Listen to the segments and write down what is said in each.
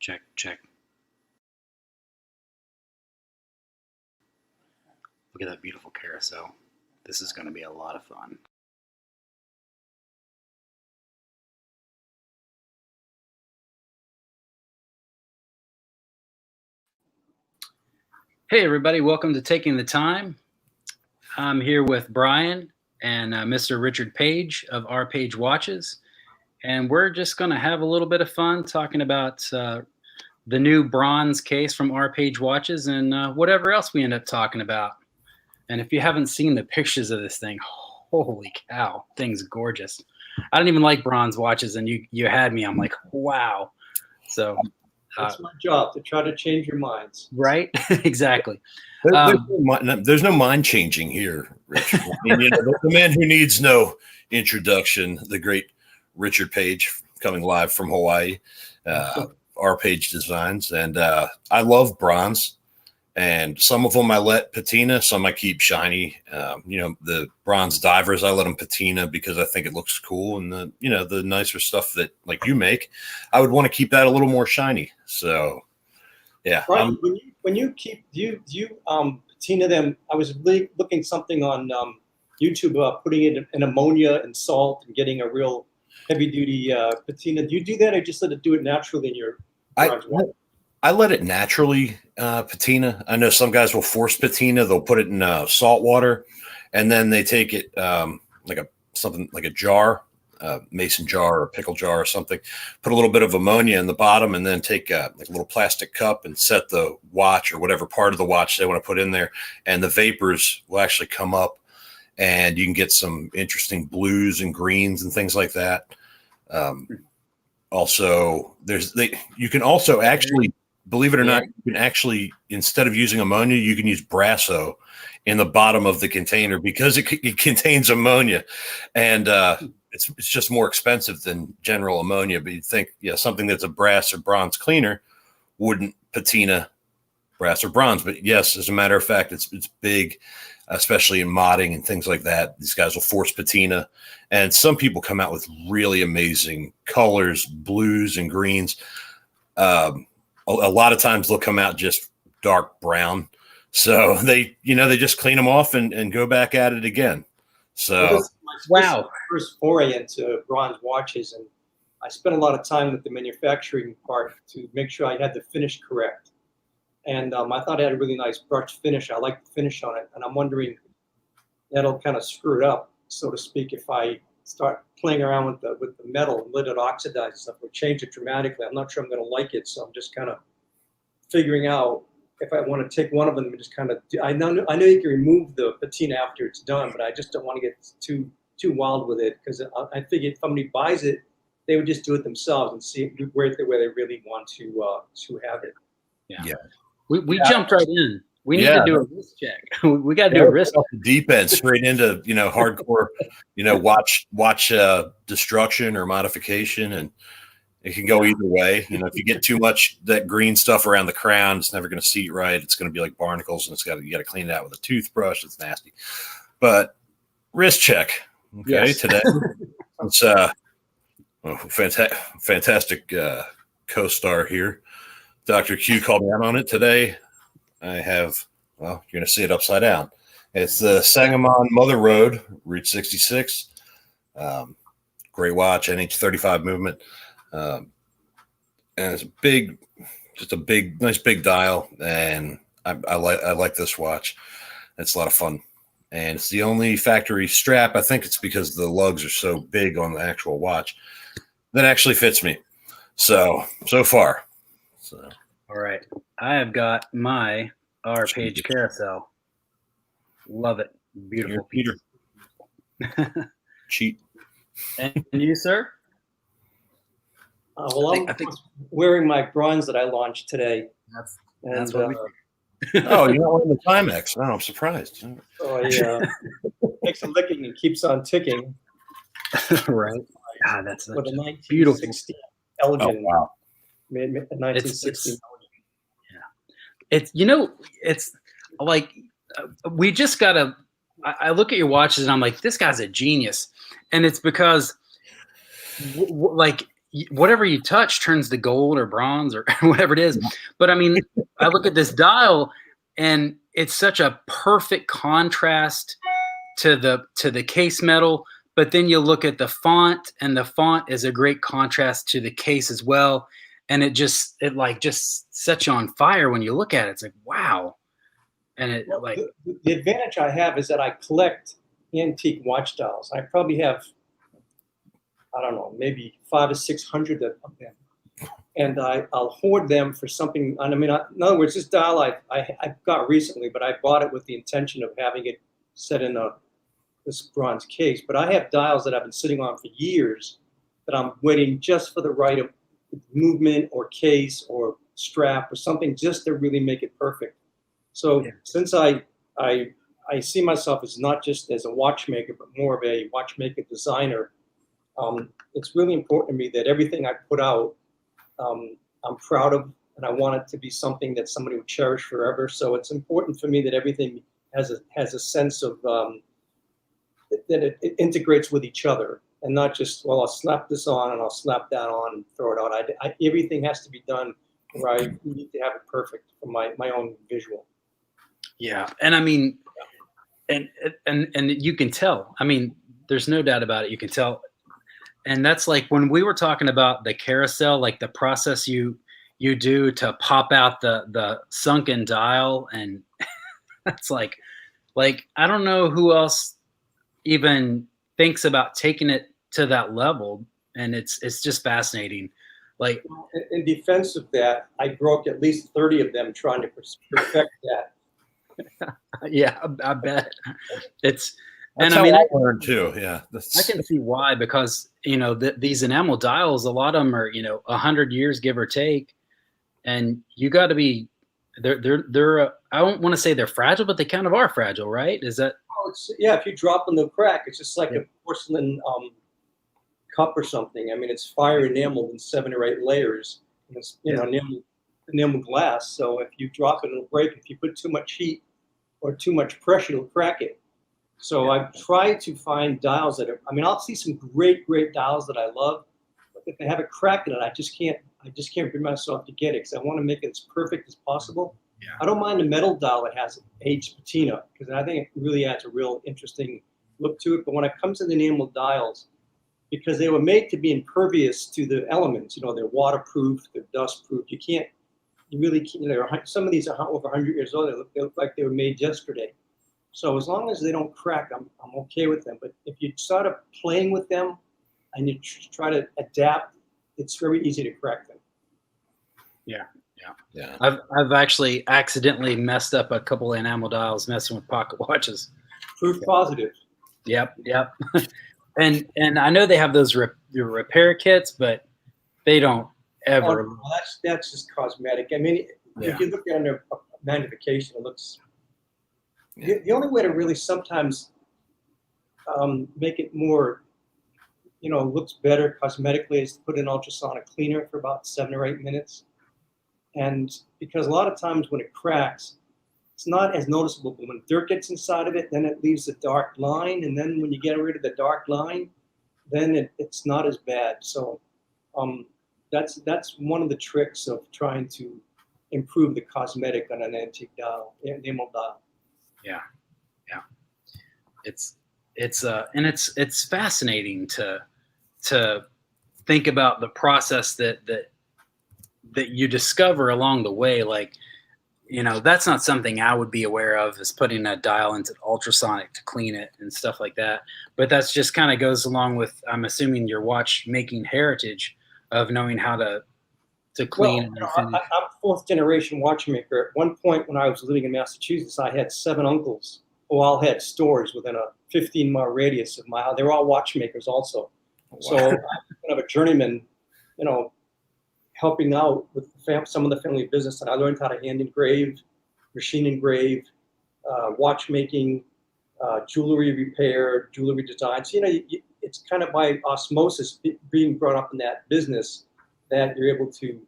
Check, check. Look at that beautiful carousel. This is going to be a lot of fun. Hey everybody, welcome to Taking the Time. I'm here with Brian and Mr. Richard Paige of our Paige Watches, and we're just going to have a little bit of fun talking about the new bronze case from our Paige Watches and whatever else we end up talking about. And if you haven't seen the pictures of this thing, holy cow, thing's gorgeous. I don't even like bronze watches, and you had me. I'm like, wow. So that's my job, to try to change your minds. Right? Exactly. There's no mind changing here, Richard. I mean, the man who needs no introduction, the great Richard Paige, coming live from Hawaii, our Paige Designs. And I love bronze. And some of them I let patina, some I keep shiny. The bronze divers, I let them patina because I think it looks cool. And the nicer stuff that like you make, I would want to keep that a little more shiny. So, yeah. Right. When you keep, do you patina them? I was really looking something on YouTube about putting it in ammonia and salt and getting a real heavy duty patina. Do you do that, or just let it do it naturally in your bronze watch? I let it naturally patina. I know some guys will force patina. They'll put it in salt water, and then they take it something like a jar, mason jar or pickle jar or something. Put a little bit of ammonia in the bottom, and then take a little plastic cup and set the watch or whatever part of the watch they want to put in there, and the vapors will actually come up, and you can get some interesting blues and greens and things like that. Also, you can also actually. Believe it or not, you can actually, instead of using ammonia, you can use Brasso in the bottom of the container because it contains ammonia, and it's just more expensive than general ammonia. But you'd think, something that's a brass or bronze cleaner wouldn't patina brass or bronze. But yes, as a matter of fact, it's big, especially in modding and things like that. These guys will force patina, and some people come out with really amazing colors, blues and greens. A lot of times they'll come out just dark brown. So they just clean them off and go back at it again. So, wow. First foray into bronze watches. And I spent a lot of time with the manufacturing part to make sure I had the finish correct. And I thought I had a really nice brushed finish. I like the finish on it. And I'm wondering, that'll kind of screw it up, so to speak, if I start playing around with the metal and let it oxidize and stuff, will change it dramatically. I'm not sure I'm going to like it, so I'm just kind of figuring out if I want to take one of them and just kind of. I know you can remove the patina after it's done, but I just don't want to get too wild with it, because I figure if somebody buys it, they would just do it themselves and see where they really want to have it. Yeah. We jumped right in. We need to do a wrist check. We got to do a wrist off the deep end straight into hardcore, watch destruction or modification, and it can go either way. If you get too much that green stuff around the crown, it's never going to seat right. It's going to be like barnacles, and you got to clean it out with a toothbrush. It's nasty. But wrist check, okay, today. It's fantastic co-star here. Dr. Q called me out on it today. I have, you're going to see it upside down. It's the Sangamon Mother Road, Route 66. Great watch, NH35 movement. And it's nice big dial. And I like this watch. It's a lot of fun. And it's the only factory strap. I think it's because the lugs are so big on the actual watch that actually fits me. So far. So. All right. I have got my our Paige carousel. Love it. Beautiful Peter. Cheat. And you, sir? Well, I think wearing my bronze that I launched today. That's what we Oh, you're not wearing the Timex. Oh, I'm surprised. Oh, yeah. Takes a licking and keeps on ticking. Right. God, that's with a 1960 Elgin. Oh, wow. 1960. It's like we just gotta. I look at your watches and I'm like, this guy's a genius, and it's because like whatever you touch turns to gold or bronze or whatever it is. But I mean, I look at this dial and it's such a perfect contrast to the case metal. But then you look at the font, and the font is a great contrast to the case as well. And it just sets you on fire when you look at it. It's like, wow. And it the advantage I have is that I collect antique watch dials. I probably have, I don't know, maybe 500 or 600 of them, and I'll hoard them for something. I mean, in other words, this dial I got recently, but I bought it with the intention of having it set in this bronze case. But I have dials that I've been sitting on for years that I'm waiting just for the right movement or case or strap or something just to really make it perfect. So since I see myself as not just as a watchmaker, but more of a watchmaker designer, it's really important to me that everything I put out, I'm proud of, and I want it to be something that somebody will cherish forever. So it's important for me that everything has a sense of that it integrates with each other, and not just, well, I'll slap this on and I'll slap that on and throw it out. Everything has to be done where I need to have it perfect for my own visual. Yeah, and I mean, and you can tell. I mean, there's no doubt about it. You can tell, and that's like when we were talking about the carousel, like the process you do to pop out the sunken dial, and that's like I don't know who else even thinks about taking it to that level, and it's just fascinating. Like, in defense of that, I broke at least 30 of them trying to perfect that. Yeah, I bet That's and how I mean, I learned too. Yeah, I can see why, because these enamel dials, a lot of them are 100 years give or take, and you got to be they're I don't want to say they're fragile, but they kind of are fragile, right? Is that? Oh, if you drop in the crack, it's just like a porcelain cup or something. I mean, it's fire enameled in 7 or 8 layers. And it's enamel glass. So if you drop it, it'll break. If you put too much heat or too much pressure, it'll crack it. So I've tried to find dials that are. I mean, I'll see some great dials that I love, but if they have a crack in it, I just can't bring myself to get it, because I want to make it as perfect as possible. Yeah. I don't mind a metal dial that has aged patina, because I think it really adds a real interesting look to it. But when it comes to the enamel dials, because they were made to be impervious to the elements, they're waterproof, they're dustproof. Some of these are over 100 years old. They look like they were made yesterday. So as long as they don't crack, I'm okay with them. But if you start playing with them and you try to adapt, it's very easy to crack them. Yeah. I've actually accidentally messed up a couple of enamel dials messing with pocket watches. Proof positive. Yep. And I know they have those repair kits, but they don't ever. Well, that's just cosmetic. I mean, if you look at a magnification, it looks. The only way to really sometimes make it more, looks better cosmetically is to put an ultrasonic cleaner for about 7 or 8 minutes. And because a lot of times when it cracks, it's not as noticeable. But when dirt gets inside of it, then it leaves a dark line. And then when you get rid of the dark line, then it's not as bad. So that's one of the tricks of trying to improve the cosmetic on an antique dial, enamel dial. Yeah. It's fascinating to think about the process that you discover along the way. Like, that's not something I would be aware of, is putting a dial into ultrasonic to clean it and stuff like that. But that's just kind of goes along with, I'm assuming, your watchmaking heritage of knowing how to clean. Well, I'm 4th generation watchmaker. At one point when I was living in Massachusetts, I had 7 uncles who all had stores within a 15-mile radius of my house. They were all watchmakers also. Wow. So I'm kind of a journeyman, helping out with some of the family business. And I learned how to hand engrave, machine engrave, watchmaking, jewelry repair, jewelry design. So, it's kind of by osmosis, being brought up in that business, that you're able to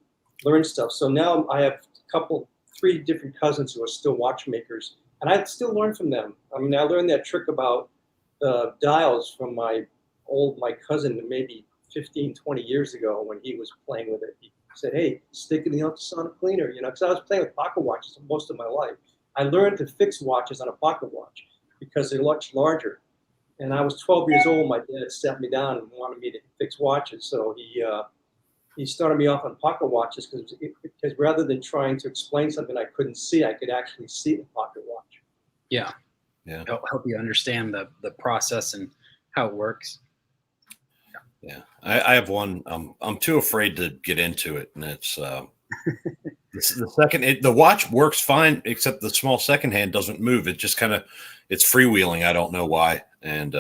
learn stuff. So now I have 3 different cousins who are still watchmakers, and I still learn from them. I mean, I learned that trick about dials from my cousin maybe 15, 20 years ago when he was playing with it. He said, hey, stick it in the ultrasonic cleaner, because I was playing with pocket watches most of my life. I learned to fix watches on a pocket watch because they're much larger. And I was 12 years old. My dad sat me down and wanted me to fix watches. So he started me off on pocket watches because rather than trying to explain something I couldn't see, I could actually see the pocket watch. Yeah. Yeah. Help you understand the process and how it works. Yeah. I have one. I'm too afraid to get into it. And it's the second, the watch works fine, except the small second hand doesn't move. It just it's freewheeling. I don't know why. And,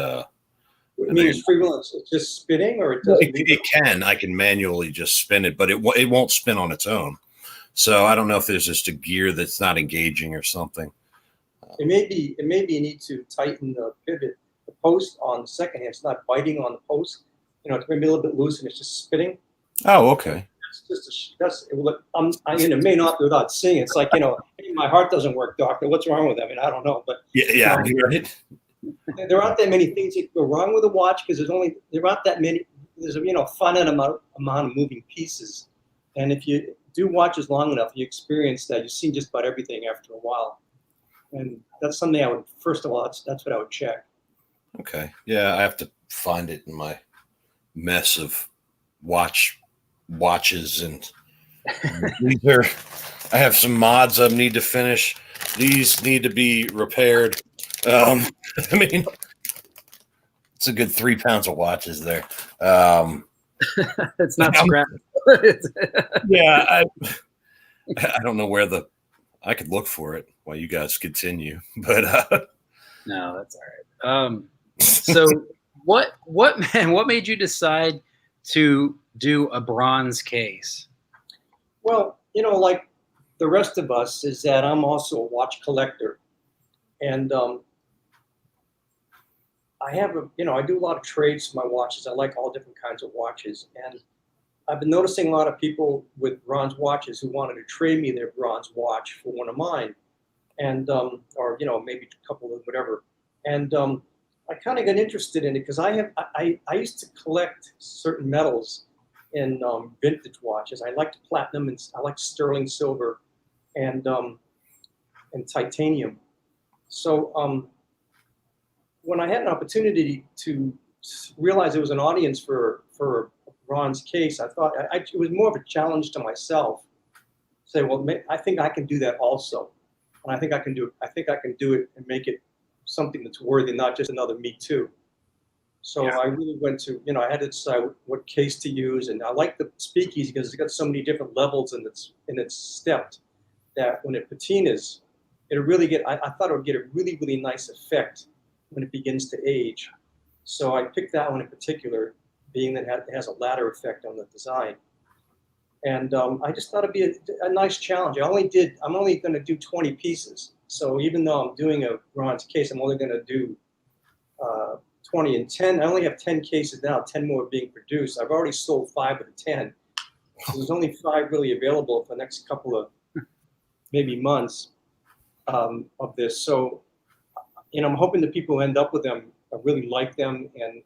What you mean it's freewheeling? It's just spinning, or it doesn't? It can. I can manually just spin it, but it won't spin on its own. So I don't know if there's just a gear that's not engaging or something. It may be you need to tighten the pivot, the post on the second hand. It's not biting on the post. It's maybe a little bit loose and it's just spinning. Oh, okay. It may not be without seeing. It's like, hey, my heart doesn't work, doctor. What's wrong with it? I mean, I don't know, but yeah, you're right. There aren't that many things that go wrong with a watch because there aren't that many. There's a finite amount of moving pieces, and if you do watches long enough, you experience that. You've seen just about everything after a while, and that's something I would first of all. That's what I would check. Okay, yeah, I have to find it in my mess of watches, and I have some mods I need to finish. These need to be repaired. I mean, it's a good 3 pounds of watches there. It's not scrap. Yeah, I don't know where I could look for it while you guys continue, but no, that's all right. So what made you decide to do a bronze case? Well, like the rest of us, is that I'm also a watch collector, and I do a lot of trades for my watches. I like all different kinds of watches, and I've been noticing a lot of people with bronze watches who wanted to trade me their bronze watch for one of mine, and or maybe a couple of whatever, and I kind of got interested in it because I used to collect certain metals in vintage watches. I liked platinum and I liked sterling silver, and titanium. So when I had an opportunity to realize there was an audience for a bronze case, I thought it was more of a challenge to myself. Say, well, I think I can do that also, and I think I can do it. I think I can do it and make it something that's worthy, not just another Me Too. So yeah. I really went to, I had to decide what case to use, and I like the speakeasy because it's got so many different levels and it's stepped that when it patinas, it'll really I thought it would get a really, really nice effect when it begins to age. So I picked that one in particular, being that it has a ladder effect on the design. And I just thought it'd be a nice challenge. I'm only going to do 20 pieces. So even though I'm doing a bronze case, I'm only going to do 20 and 10. I only have 10 cases now, 10 more being produced. I've already sold 5 of the 10. So there's only 5 really available for the next couple of maybe months of this. So, I'm hoping the people who end up with them really like them, and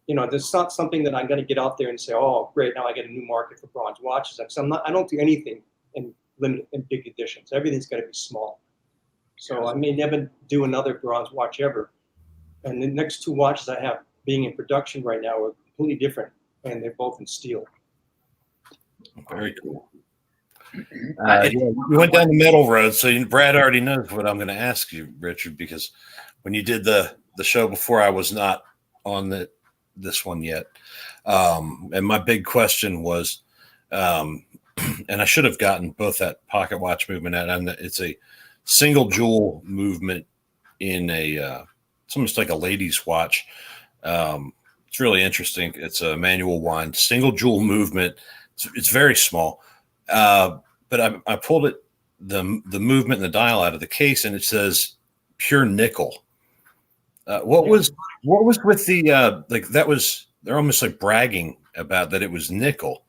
there's not something that I'm going to get out there and say, oh, great, now I get a new market for bronze watches. I don't do anything in big editions. Everything's got to be small. So I may never do another bronze watch ever. And the next 2 watches I have being in production right now are completely different, and they're both in steel. Very cool. We went down the metal road, so Brad already knows what I'm going to ask you, Richard, because when you did the show before, I was not on this one yet. And my big question was, and I should have gotten both that pocket watch movement and it's a single jewel movement in it's almost like a lady's watch. It's really interesting. It's a manual wind, single jewel movement. It's very small. But I pulled the movement and the dial out of the case, and it says pure nickel. What was with the they're almost like bragging about that it was nickel.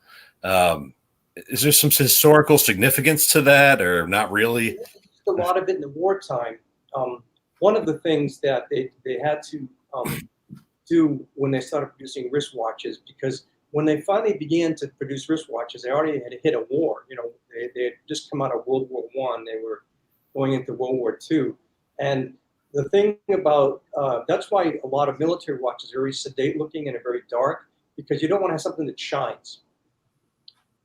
Is there some historical significance to that, or not really? A lot of it in the wartime. One of the things that they had to do when they started producing wristwatches, because when they finally began to produce wristwatches, they already had hit a war. You know, they had just come out of World War I. They were going into World War II. And the thing about, that's why a lot of military watches are very sedate looking and are very dark, because you don't want to have something that shines.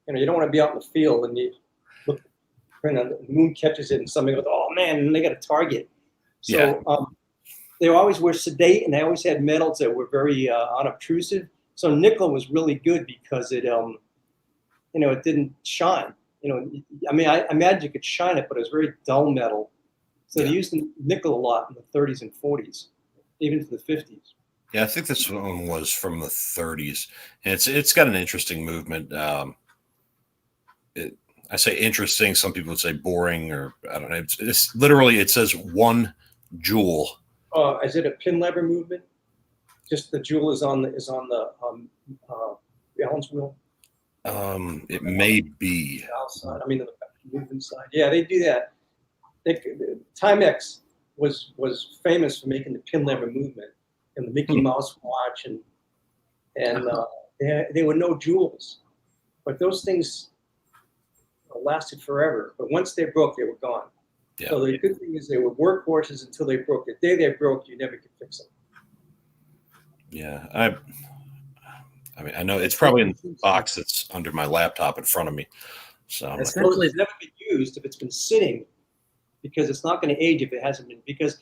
You know, you don't want to be out in the field and you look, and the moon catches it and somebody goes, oh man, and they got a target. So they always were sedate, and they always had metals that were very unobtrusive. So nickel was really good because it, you know, it didn't shine. You know, I mean, I imagine you could shine it, but it was very dull metal. So they used nickel a lot in the 30s and 40s, even to the 50s. Yeah, I think this one was from the 30s, and it's got an interesting movement. I say interesting. Some people would say boring, or I don't know. It's literally, it says 1 jewel. Is it a pin lever movement? Just the jewel is on the balance wheel. It may be outside. I mean, the movement side. Yeah, they do that. Timex was famous for making the pin lever movement, and the Mickey Mouse watch, and there were no jewels, but those things lasted forever. But once they broke, they were gone. Yeah. So the good thing is they were workhorses until they broke. The day they broke, you never could fix them. Yeah, I mean, I know it's probably in the box that's under my laptop in front of me. So it's never been used if it's been sitting, because it's not going to age if it hasn't been. Because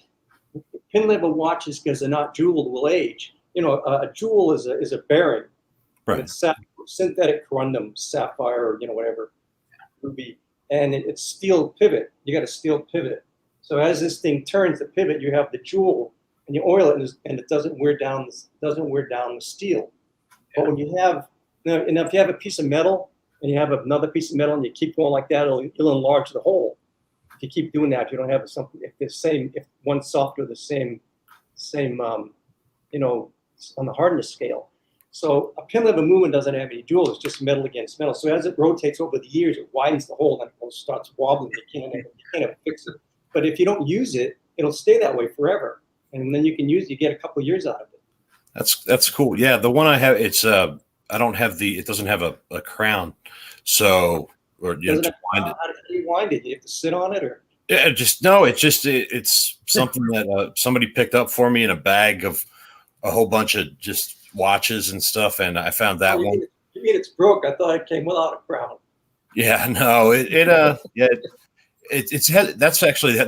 pin lever watches, because they're not jeweled, will age. You know, a jewel is a bearing. Right. It's synthetic corundum, sapphire, or whatever, ruby, and it's steel pivot. You got a steel pivot. So as this thing turns the pivot, you have the jewel, and you oil it, and it doesn't wear down the steel. But when you have, and if you have a piece of metal and you have another piece of metal and you keep going like that, it'll enlarge the hole. If you keep doing that, you don't have something. If one's softer, the same, on the hardness scale. So a pin lever movement doesn't have any jewel; it's just metal against metal. So as it rotates over the years, it widens the hole, and it starts wobbling. You can't fix it. But if you don't use it, it'll stay that way forever, and then you get a couple of years out of it. That's cool. Yeah, the one I have, it's I don't have it doesn't have a crown, so or to wind it. How do you wind it? You have to sit on it, or it's something that somebody picked up for me in a bag of a whole bunch of just watches and stuff, and I found that one. You mean it's broke? I thought it came without a crown. Yeah, no, that's actually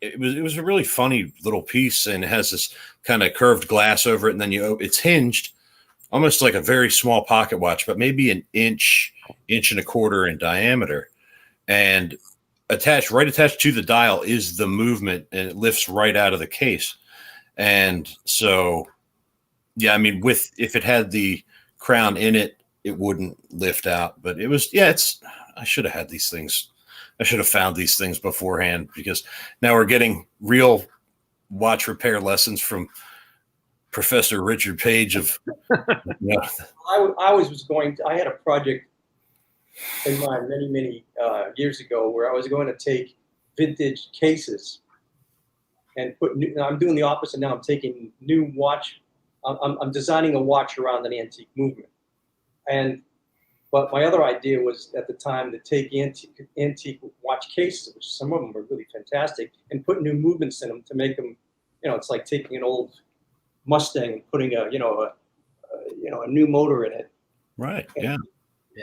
it was a really funny little piece, and it has this kind of curved glass over it, and then it's hinged, almost like a very small pocket watch, but maybe an inch and a quarter in diameter, and attached to the dial is the movement, and it lifts right out of the case. And so, yeah, I mean, if it had the crown in it, it wouldn't lift out, but it was, I should have had these things. I should have found these things beforehand, because now we're getting real watch repair lessons from Professor Richard Paige of. I had a project in mind many years ago where I was going to take vintage cases and I'm doing the opposite now. I'm taking new watch. I'm designing a watch around an antique movement, but my other idea was at the time to take antique watch cases, which some of them were really fantastic, and put new movements in them to make them, it's like taking an old Mustang and putting a new motor in it. Right. Yeah.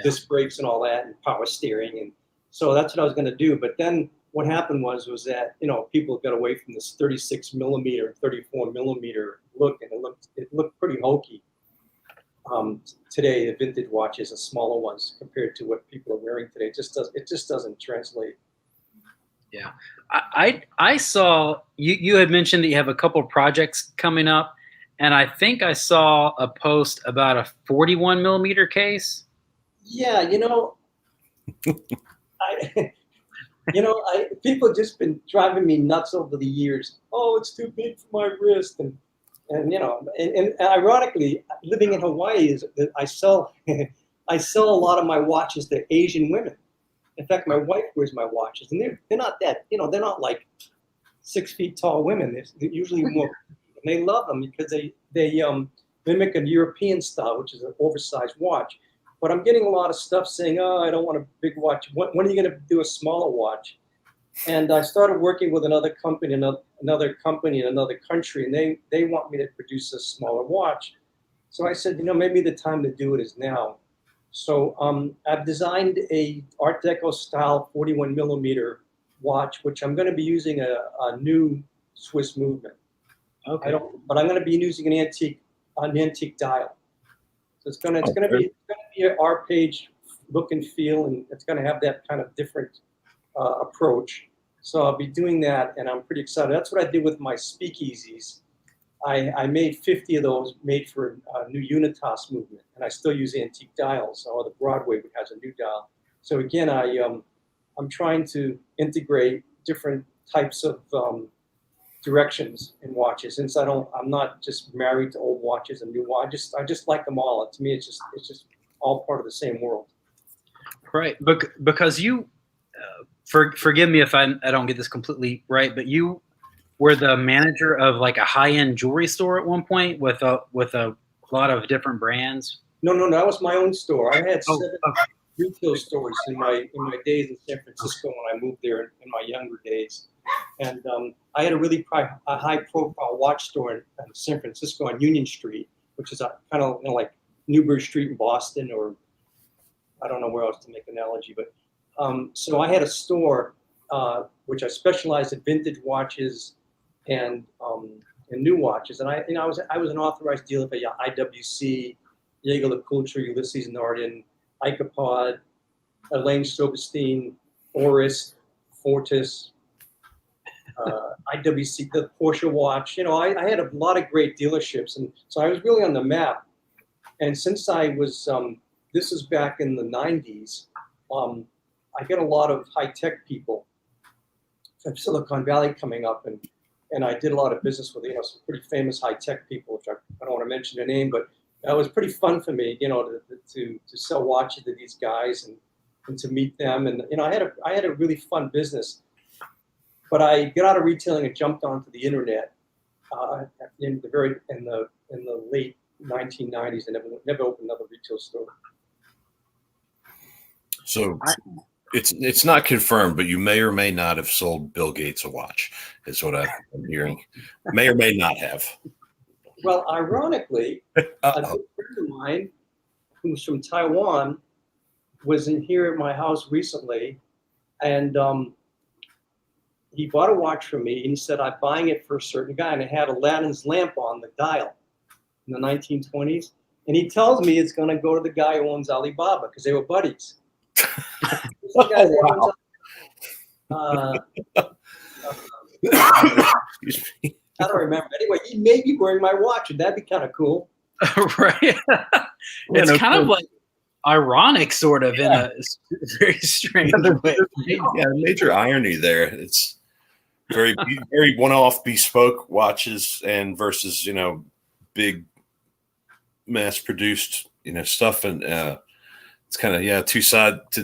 Disc brakes and all that, and power steering, and so that's what I was going to do. But then what happened was that people got away from this 36 millimeter, 34 millimeter look, and it looked pretty hokey. Today, the vintage watches are smaller ones compared to what people are wearing today. It just doesn't translate. Yeah, I saw you had mentioned that you have a couple of projects coming up, and I think I saw a post about a 41 millimeter case. Yeah, people have just been driving me nuts over the years. Oh, it's too big for my wrist, and ironically, living in Hawaii is that I sell a lot of my watches to Asian women. In fact, my wife wears my watches, and they're not that, they're not like 6 feet tall women. They're usually more, and they love them because they mimic a European style, which is an oversized watch. But I'm getting a lot of stuff saying, "Oh, I don't want a big watch. When are you going to do a smaller watch?" And I started working with another company in another country, and they want me to produce a smaller watch. So I said, maybe the time to do it is now. So I've designed a Art Deco style 41 millimeter watch, which I'm going to be using a new Swiss movement. Okay. But I'm going to be using an antique dial. So it's going to be an art page look and feel, and it's going to have that kind of different approach. So I'll be doing that, and I'm pretty excited. That's what I did with my speakeasies. I made 50 of those made for a new Unitas movement, and I still use antique dials. Or the Broadway has a new dial. So again, I'm trying to integrate different types of directions in watches. Since I'm not just married to old watches and new watches. I just like them all. To me, it's just all part of the same world. Right, because you, forgive me if I don't get this completely right, but you were the manager of like a high-end jewelry store at one point with a lot of different brands. No, that was my own store. I had 7 retail stores in my days in San Francisco when I moved there in my younger days, and I had a really high-profile watch store in San Francisco on Union Street, which is kind of like Newbury Street in Boston, or I don't know where else to make an analogy, but so I had a store which I specialized in vintage watches and new watches, and I was an authorized dealer for IWC, Jaeger LeCoultre, Ulysses Nardin, Icopod, Elaine Silverstein, Oris, Fortis, IWC, the Porsche watch. I had a lot of great dealerships, and so I was really on the map. And since I was, this is back in the 90s, I get a lot of high-tech people from Silicon Valley coming up, and I did a lot of business with some pretty famous high-tech people, which I don't want to mention their name, but that was pretty fun for me, to sell watches to these guys and to meet them. And I had a really fun business. But I got out of retailing and jumped onto the internet in the late 1990s, and never opened another retail store. So it's not confirmed, but you may or may not have sold Bill Gates a watch, is what I'm hearing. May or may not have. Well, ironically, a good friend of mine who's from Taiwan was in here at my house recently, and he bought a watch from me, and he said, "I'm buying it for a certain guy," and it had Aladdin's lamp on the dial in the 1920s. And he tells me it's going to go to the guy who owns Alibaba because they were buddies. Oh, wow. Excuse me. I don't remember. Anyway, he may be wearing my watch, and that'd be kind of cool. Right. It's kind of like ironic, sort of, in a very strange way. Yeah, major irony there. It's very one-off bespoke watches and versus big mass-produced stuff, and it's kind of two sides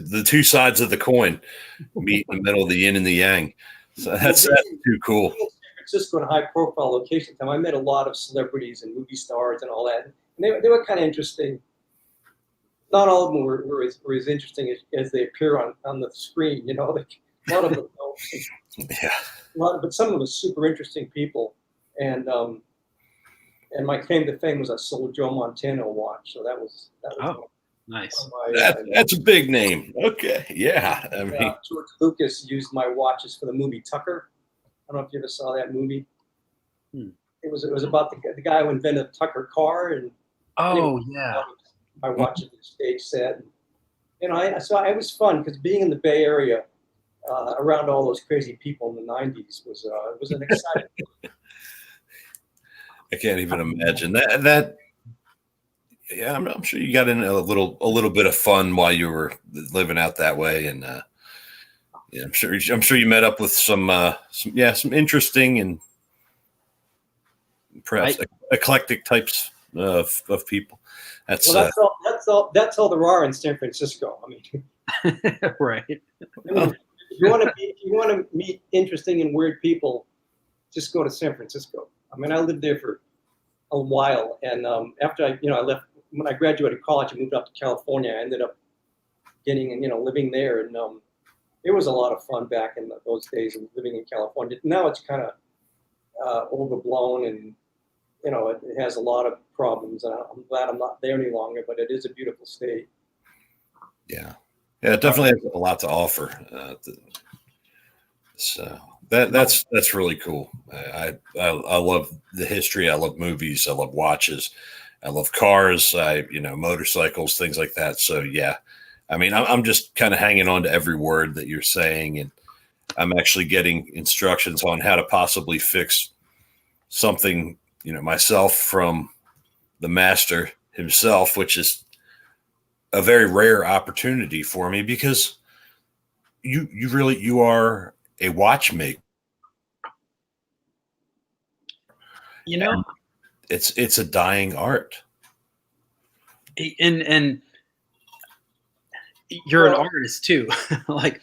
of the coin meet in the middle of the yin and the yang. So that's too cool. San Francisco in a high-profile location time, I met a lot of celebrities and movie stars and all that, and they were kind of interesting. Not all of them were as interesting as they appear on the screen. A lot of them, yeah. but some of them are super interesting people. And my claim to fame was I sold Joe Montana a watch, so that was nice. That's a big name. Okay, yeah. I mean, George Lucas used my watches for the movie Tucker. I don't know if you ever saw that movie. It was about the guy who invented the Tucker car, and yeah. I watched it on the stage set. So it was fun because being in the Bay Area around all those crazy people in the 90s was an exciting thing. I can't even imagine that. Yeah, I'm sure you got in a little bit of fun while you were living out that way, and I'm sure you met up with some interesting and perhaps eclectic types of people. That's all there are in San Francisco. I mean, right. I mean, if you want to meet interesting and weird people, just go to San Francisco. I mean, I lived there for a while. And after I left, when I graduated college, I moved up to California. I ended up getting, living there. And it was a lot of fun back in those days of living in California. Now it's kind of overblown, and it has a lot of problems. And I'm glad I'm not there any longer, but it is a beautiful state. Yeah, it definitely has a lot to offer. So that's really cool. I love the history. I love movies. I love watches. I love cars. Motorcycles, things like that. So yeah, I mean, I'm just kind of hanging on to every word that you're saying, and I'm actually getting instructions on how to possibly fix something, myself from the master himself, which is a very rare opportunity for me because you are a watchmaker. And it's a dying art. And you're an artist too. Like,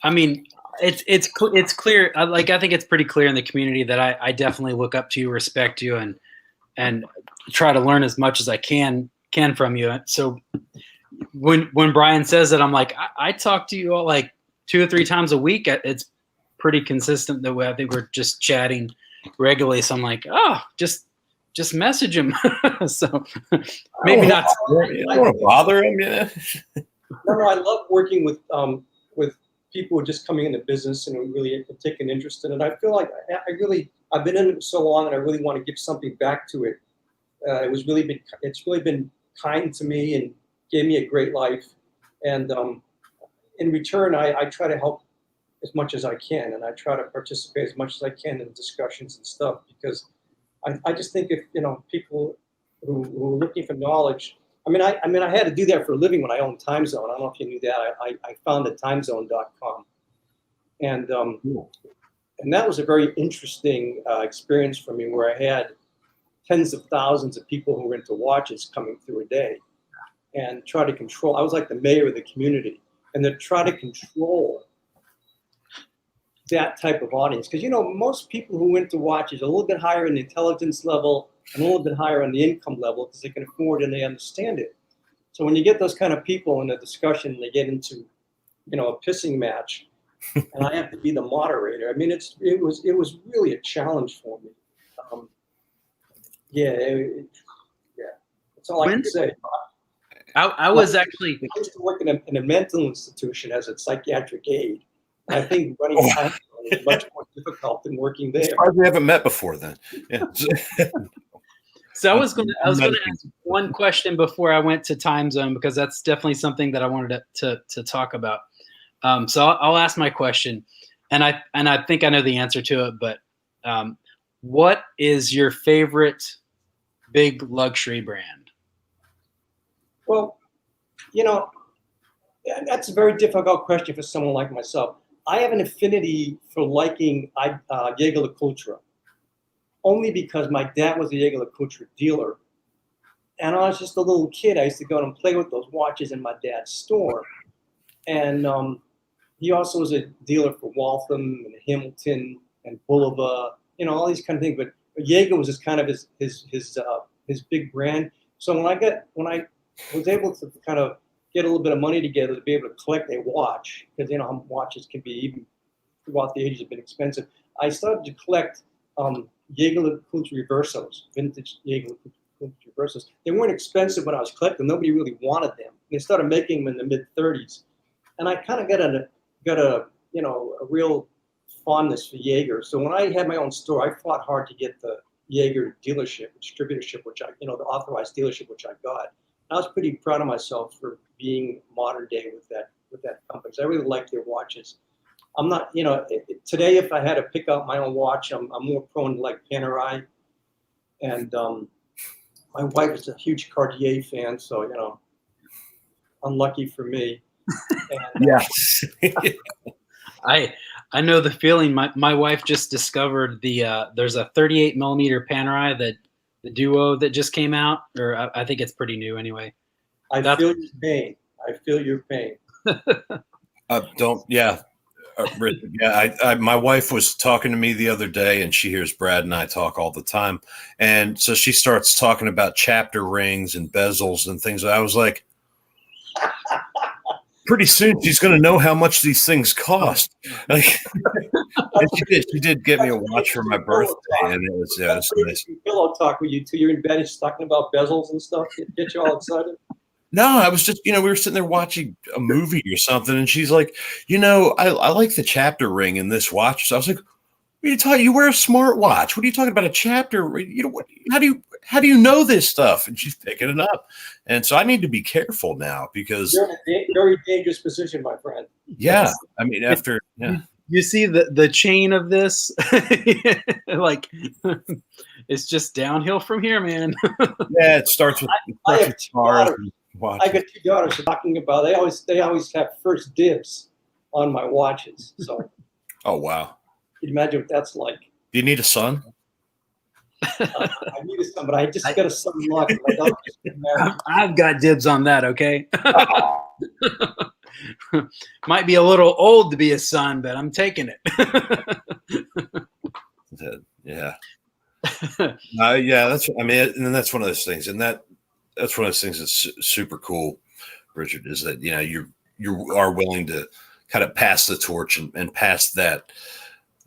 I mean, it's clear. I think it's pretty clear in the community that I definitely look up to you, respect you, and try to learn as much as I can from you. So when Brian says that, I'm like, I talk to you all like 2 or 3 times a week. It's pretty consistent that way. I think we're just chatting regularly. So I'm like, oh, just message him. So maybe not. You don't want to bother him, yeah. No, I love working with people who are just coming into business and who really take an interest in it. I feel like I've been in it so long, and I really want to give something back to it. It's really been kind to me and gave me a great life. And in return, I try to help as much as I can, and I try to participate as much as I can in discussions and stuff, because I just think if people who are looking for knowledge. I mean, I had to do that for a living when I owned Time Zone. I don't know if you knew that. I founded timezone.com, and that was a very interesting experience for me, where I had tens of thousands of people who were into watches coming through a day, and try to control. I was like the mayor of the community, and to try to control that type of audience, because most people who went to watches are a little bit higher in the intelligence level and a little bit higher on the income level, because they can afford and they understand it. So when you get those kind of people in a discussion and they get into a pissing match, and I have to be the moderator, I mean, it was really a challenge for me. That's all I can say. I was actually. I used to work in a mental institution as a psychiatric aide. I think running time is much more difficult than working there. We haven't met before then. Yeah. So I was going to ask one question before I went to Time Zone, because that's definitely something that I wanted to talk about. So I'll ask my question, and I think I know the answer to it. But what is your favorite big luxury brand? Well, that's a very difficult question for someone like myself. I have an affinity for liking Jaeger-LeCoultre, only because my dad was a Jaeger-LeCoultre dealer, and I was just a little kid. I used to go and play with those watches in my dad's store, and he also was a dealer for Waltham and Hamilton and Bulova, all these kind of things. But Jaeger was just kind of his big brand. So when I was able to kind of get a little bit of money together to be able to collect a watch, because watches can be, even throughout the ages, have been expensive. I started to collect Jaeger-LeCoultre Reversos, vintage Jaeger-LeCoultre Reversos. They weren't expensive when I was collecting. Nobody really wanted them. They started making them in the mid-30s, and I kind of got a real fondness for Jaeger. So when I had my own store, I fought hard to get the Jaeger dealership, distributorship, which the authorized dealership, which I got. I was pretty proud of myself for being modern day with that company. I really like their watches. I'm not, today if I had to pick out my own watch, I'm more prone to like Panerai. And my wife is a huge Cartier fan, so unlucky for me. And, yes. I know the feeling. My wife just discovered there's a 38 millimeter Panerai, the Duo that just came out, or I think it's pretty new anyway. I feel your pain. I feel your pain. Yeah. Richard, yeah, my wife was talking to me the other day, and she hears Brad and I talk all the time, and so she starts talking about chapter rings and bezels and things. I was like, pretty soon she's going to know how much these things cost. Like, and she did get me a watch for my birthday, and it was nice. Pillow talk with you two. You're in bed, he's talking about bezels and stuff. Get you all excited. No, I was just, we were sitting there watching a movie or something, and she's like, I like the chapter ring in this watch. So I was like, what are you talking? You wear a smartwatch. What are you talking about? A chapter ring? How do you know this stuff? And she's picking it up, and so I need to be careful now because you're in a very dangerous position, my friend. Yeah, I mean, after you see the chain of this, like it's just downhill from here, man. Yeah, it starts with cars. I got two daughters talking about they always have first dibs on my watches. So, oh wow, you can imagine what that's like. Do you need a son? I need a son, but I just got a son in luck. My daughter just got married. I've got dibs on that. Okay. Might be a little old to be a son, but I'm taking it. Yeah. Yeah, that's. I mean, and that's one of those things, and that's one of those things that's super cool, Richard, is that you are willing to kind of pass the torch and pass that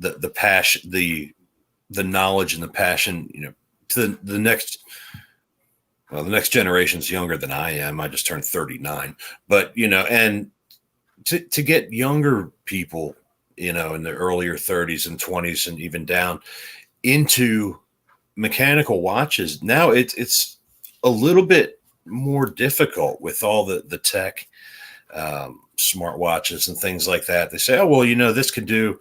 the passion, the knowledge and the passion, to the next. Well, the next generation's younger than I am. I just turned 39, but and to get younger people, in the earlier 30s and 20s and even down into mechanical watches. Now it's a little bit more difficult with all the tech, smart watches and things like that. They say, oh, well, this can do,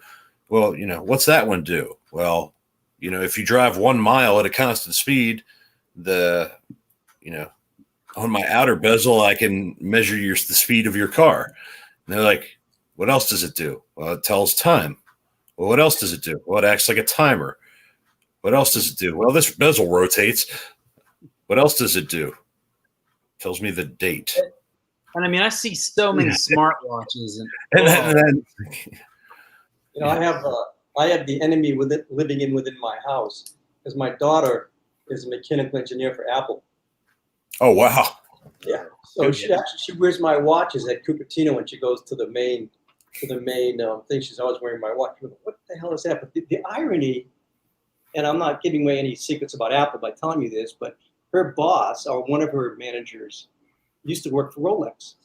well, what's that one do? Well, if you drive 1 mile at a constant speed, on my outer bezel, I can measure the speed of your car. And they're like, what else does it do? Well, it tells time. Well, what else does it do? Well, it acts like a timer. What else does it do? Well, this bezel rotates. What else does it do? Tells me the date. And I mean, I see so many smartwatches. I have the enemy living within my house because my daughter is a mechanical engineer for Apple. Oh, wow. Yeah. So she wears my watches at Cupertino when she goes to the main thing. She's always wearing my watch. What the hell is that? But the irony, and I'm not giving away any secrets about Apple by telling you this, but her boss or one of her managers used to work for Rolex.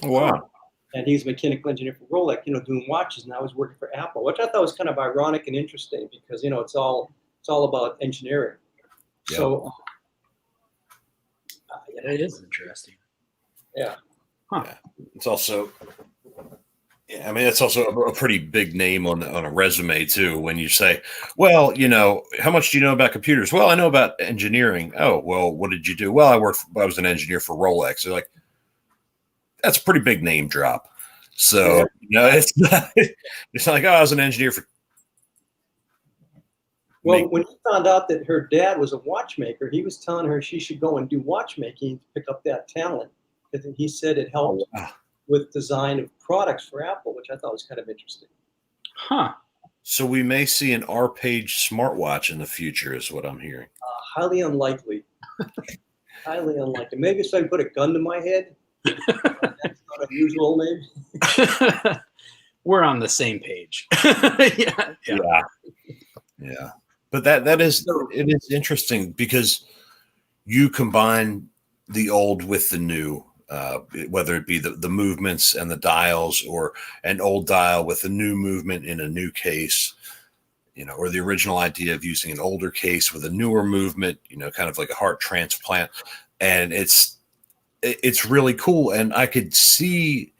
Oh, wow. And he's a mechanical engineer for Rolex, doing watches. And I was working for Apple, which I thought was kind of ironic and interesting because, it's all about engineering. Yeah. So it is interesting. Yeah. Huh. Yeah. It's also, it's also a pretty big name on a resume too. When you say, well, how much do you know about computers? Well, I know about engineering. Oh, well, what did you do? Well, I was an engineer for Rolex. They're like, that's a pretty big name drop. So, it's not like, oh, I was an engineer for. Well, when he found out that her dad was a watchmaker, he was telling her she should go and do watchmaking to pick up that talent. Because he said it helped with design of products for Apple, which I thought was kind of interesting. Huh. So we may see an Paige smartwatch in the future, is what I'm hearing. Highly unlikely. Highly unlikely. Maybe if I can put a gun to my head. That's not unusual, maybe. We're on the same page. Yeah. But it is interesting because you combine the old with the new, whether it be the movements and the dials, or an old dial with a new movement in a new case, or the original idea of using an older case with a newer movement, kind of like a heart transplant. And it's really cool. And I could see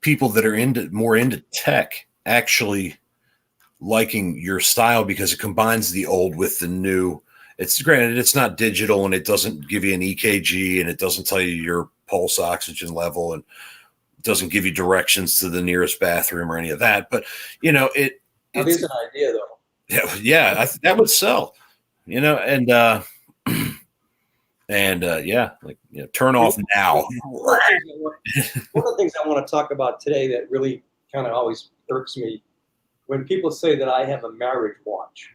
people that are more into tech actually liking your style because it combines the old with the new. It's granted, it's not digital and it doesn't give you an EKG and it doesn't tell you your pulse oxygen level and doesn't give you directions to the nearest bathroom or any of that. But, it is an idea though. Yeah, that would sell, and turn off now. One of the things I want to talk about today that really kind of always irks me when people say that I have a marriage watch.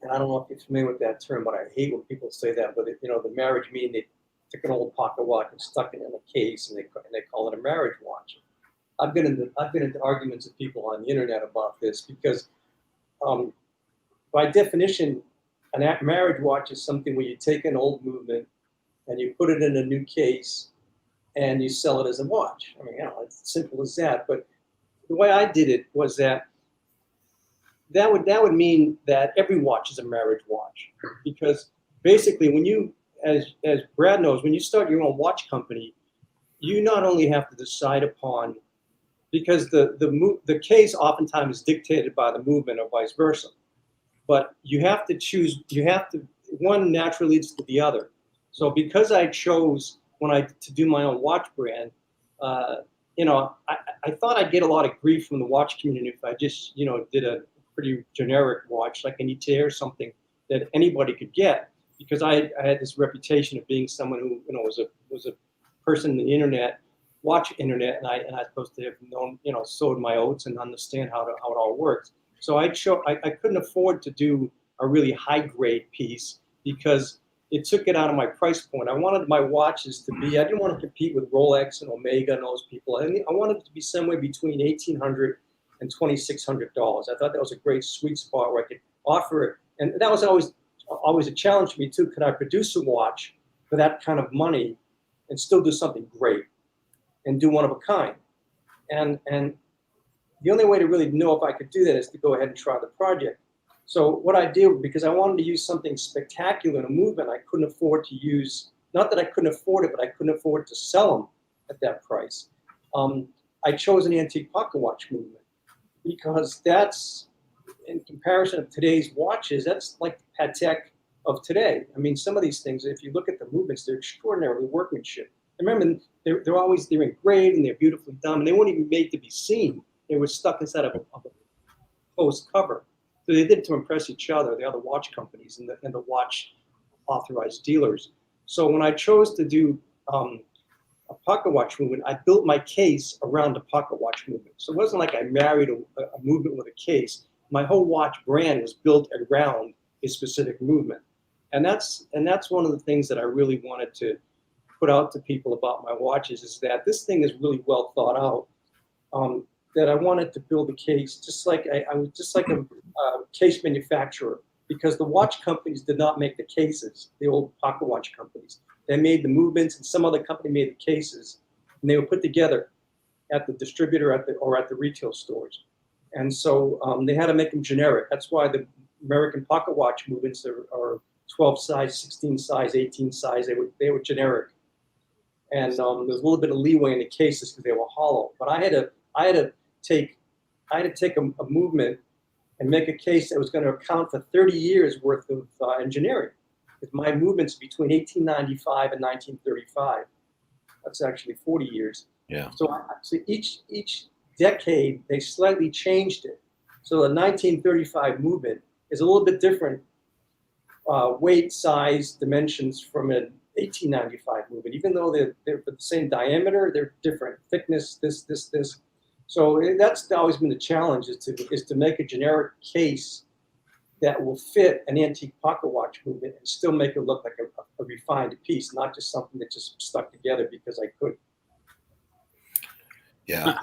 And I don't know if you're familiar with that term, but I hate when people say that. But the marriage mean they took an old pocket watch and stuck it in a case, and they call it a marriage watch. I've been into arguments with people on the internet about this because, by definition, a marriage watch is something where you take an old movement and you put it in a new case and you sell it as a watch. I mean, it's as simple as that. But the way I did it was that would mean that every watch is a marriage watch, because basically when you, as Brad knows, when you start your own watch company, you not only have to decide upon, because the case oftentimes is dictated by the movement or vice versa, but you have to choose. One naturally leads to the other. So because I chose to do my own watch brand, I thought I'd get a lot of grief from the watch community if I just did a pretty generic watch like an ETA or something that anybody could get, because I had this reputation of being someone who was a person in the internet, watch internet, and I was supposed to have known, sowed my oats and understand how it all works. So I couldn't afford to do a really high grade piece because it took it out of my price point. I wanted my watches to be, I didn't want to compete with Rolex and Omega and those people. I wanted it to be somewhere between $1,800 and $2,600. I thought that was a great sweet spot where I could offer it. And that was always a challenge for me too. Could I produce a watch for that kind of money and still do something great and do one of a kind? And the only way to really know if I could do that is to go ahead and try the project. So what I did, because I wanted to use something spectacular in a movement, I couldn't afford to use, not that I couldn't afford it, but I couldn't afford to sell them at that price. I chose an antique pocket watch movement because that's, in comparison of today's watches, that's like the Patek of today. I mean, some of these things, if you look at the movements, they're extraordinary workmanship. And remember, they're engraved and they're beautifully done, and they weren't even made to be seen. They were stuck inside of a post cover. So they did it to impress each other, the other watch companies and the watch authorized dealers. So when I chose to do a pocket watch movement, I built my case around the pocket watch movement. So it wasn't like I married a movement with a case. My whole watch brand was built around a specific movement. And that's one of the things that I really wanted to put out to people about my watches, is that this thing is really well thought out. That I wanted to build a case just like I was just like a case manufacturer, because the watch companies did not make the cases, the old pocket watch companies. They made the movements, and some other company made the cases, and they were put together at the distributor or at the retail stores. And so they had to make them generic. That's why the American pocket watch movements are 12 size, 16 size, 18 size. They were generic. And there's a little bit of leeway in the cases because they were hollow. But I had to take a movement and make a case that was going to account for 30 years worth of engineering. Because my movements between 1895 and 1935. That's actually 40 years. Yeah. So each decade they slightly changed it. So the 1935 movement is a little bit different weight, size, dimensions from an 1895 movement. Even though they're the same diameter, they're different thickness. This. So that's always been the challenge, is to make a generic case that will fit an antique pocket watch movement and still make it look like a refined piece, not just something that just stuck together because I could. Yeah.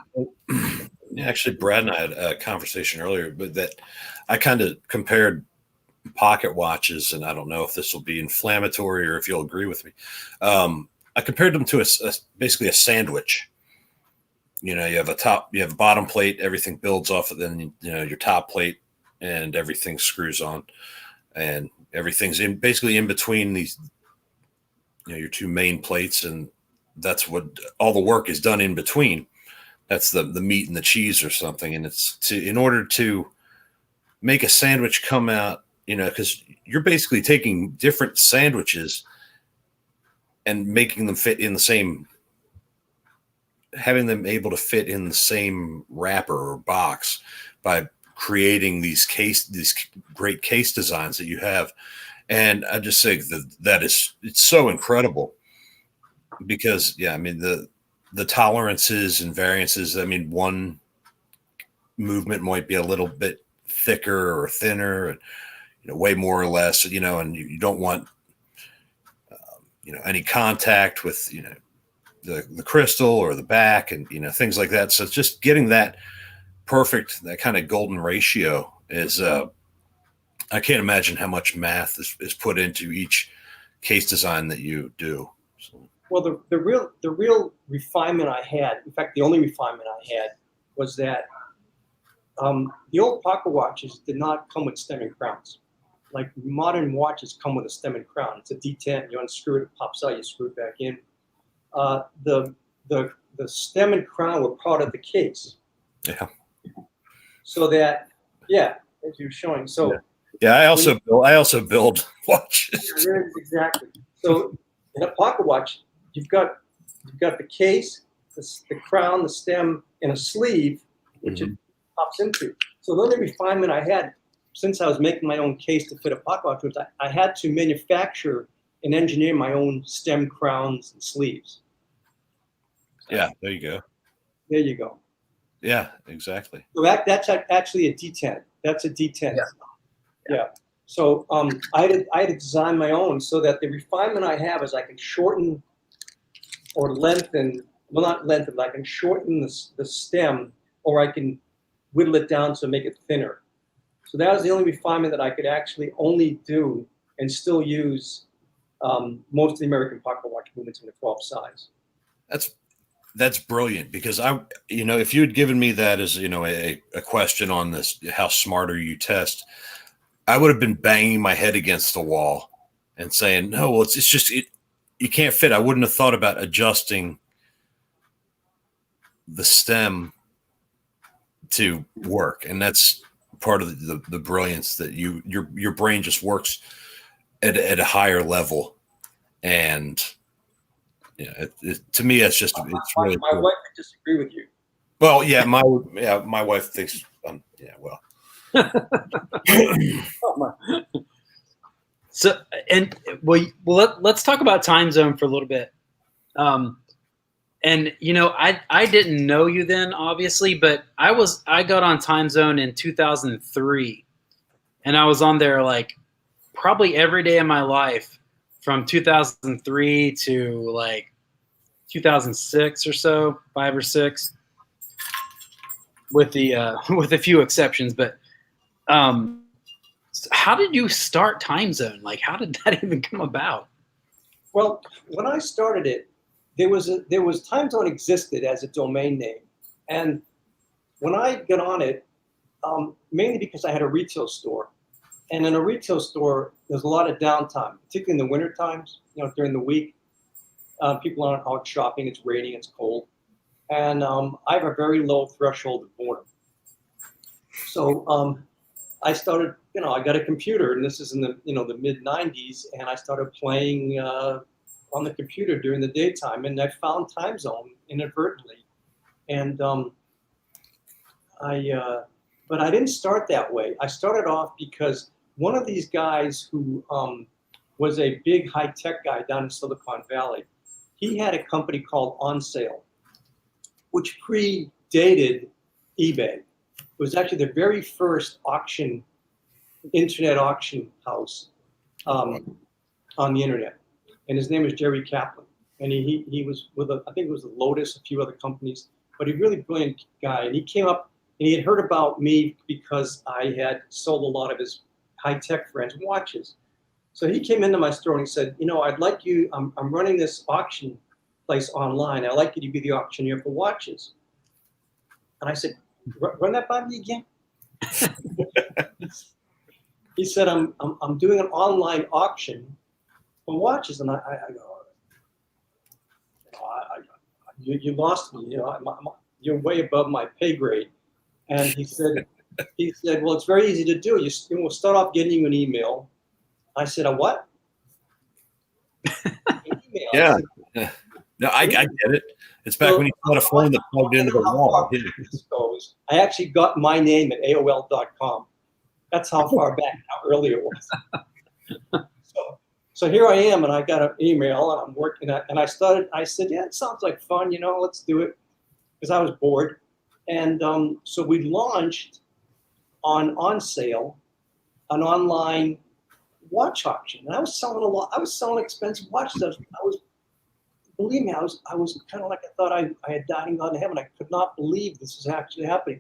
Actually, Brad and I had a conversation earlier, but that I kind of compared pocket watches, and I don't know if this will be inflammatory or if you'll agree with me. I compared them to basically a sandwich. You have a top, you have a bottom plate, everything builds off of then, your top plate, and everything screws on, and everything's basically in between these, your two main plates. And that's what all the work is done in between. That's the meat and the cheese or something. And it's in order to make a sandwich come out, because you're basically taking different sandwiches and making them fit in the same, having them able to fit in the same wrapper or box by creating these great case designs that you have. And I just think it's so incredible because, yeah, I mean, the tolerances and variances. I mean, one movement might be a little bit thicker or thinner, and way more or less. And you don't want any contact with the crystal or the back, and things like that. So it's just getting that perfect, that kind of golden ratio is. I can't imagine how much math is put into each case design that you do. So. Well, the real refinement I had, in fact, the only refinement I had, was that the old pocket watches did not come with stem and crowns. Like modern watches come with a stem and crown. It's a D10. You unscrew it, it pops out. You screw it back in. The stem and crown were part of the case. Yeah. So that, yeah, as you're showing. So. Yeah, I also build watches. Yeah, exactly. So in a pocket watch, you've got the case, the crown, the stem, and a sleeve, which it pops into. So the only refinement I had, since I was making my own case to fit a pocket watch, was I had to manufacture and engineer my own stem, crowns, and sleeves. Yeah, there you go. There you go. Yeah, exactly. So that's actually a D10. That's a D10. Yeah. So I had to design my own so that the refinement I have is I can shorten or lengthen, well, not lengthen, but I can shorten the stem, or I can whittle it down to make it thinner. So that was the only refinement that I could actually only do and still use most of the American pocket watch movements in the 12 size. That's brilliant, because if you had given me that as, a question on this, how smart are you test, I would have been banging my head against the wall and saying, no, well, it's just, you can't fit. I wouldn't have thought about adjusting the stem to work. And that's part of the brilliance, that your brain just works at a higher level. And to me, it's just, it's really my cool. wife would disagree with you. Well, yeah, my wife thinks, well. So, and let's talk about time zone for a little bit. And I didn't know you then, obviously, but I got on time zone in 2003, and I was on there like probably every day of my life from 2003 to like 2006 or so, 5 or 6, with a few exceptions, but. How did you start time zone? Like, how did that even come about? Well, when I started it, there was time zone existed as a domain name, and when I got on it, mainly because I had a retail store, and in a retail store there's a lot of downtime, particularly in the winter times. During the week, people aren't out shopping. It's raining. It's cold, and I have a very low threshold of boredom. So I started, I got a computer, and this is in the mid 90s, and I started playing on the computer during the daytime, and I found time zone inadvertently, and but I didn't start that way. I started off because one of these guys who was a big high-tech guy down in Silicon Valley, he had a company called On Sale, which predated eBay. It was actually the very first internet auction house on the internet, and his name is Jerry Kaplan. And he was with I think it was Lotus, a few other companies, but a really brilliant guy. And he came up and he had heard about me because I had sold a lot of his high-tech friends watches. So he came into my store and he said, I'd like you. I'm running this auction place online. I'd like you to be the auctioneer for watches. And I said, run that by me again. He said, I'm doing an online auction for watches, and I go, you lost me. You're way above my pay grade. And he said, well, it's very easy to do. We'll start off getting you an email. I said, a what? An email. Yeah. No, I get it. It's back when you had a phone that plugged into the wall. I actually got my name at AOL.com. That's how far back, how early it was. So here I am, and I got an email, and I'm working at, and I said, yeah, it sounds like fun, let's do it, because I was bored. And so we launched on sale an online watch auction, and I was selling a lot. I was selling expensive watches. Believe me, I was kind of like, I thought I had died and gone to heaven. I could not believe this was actually happening.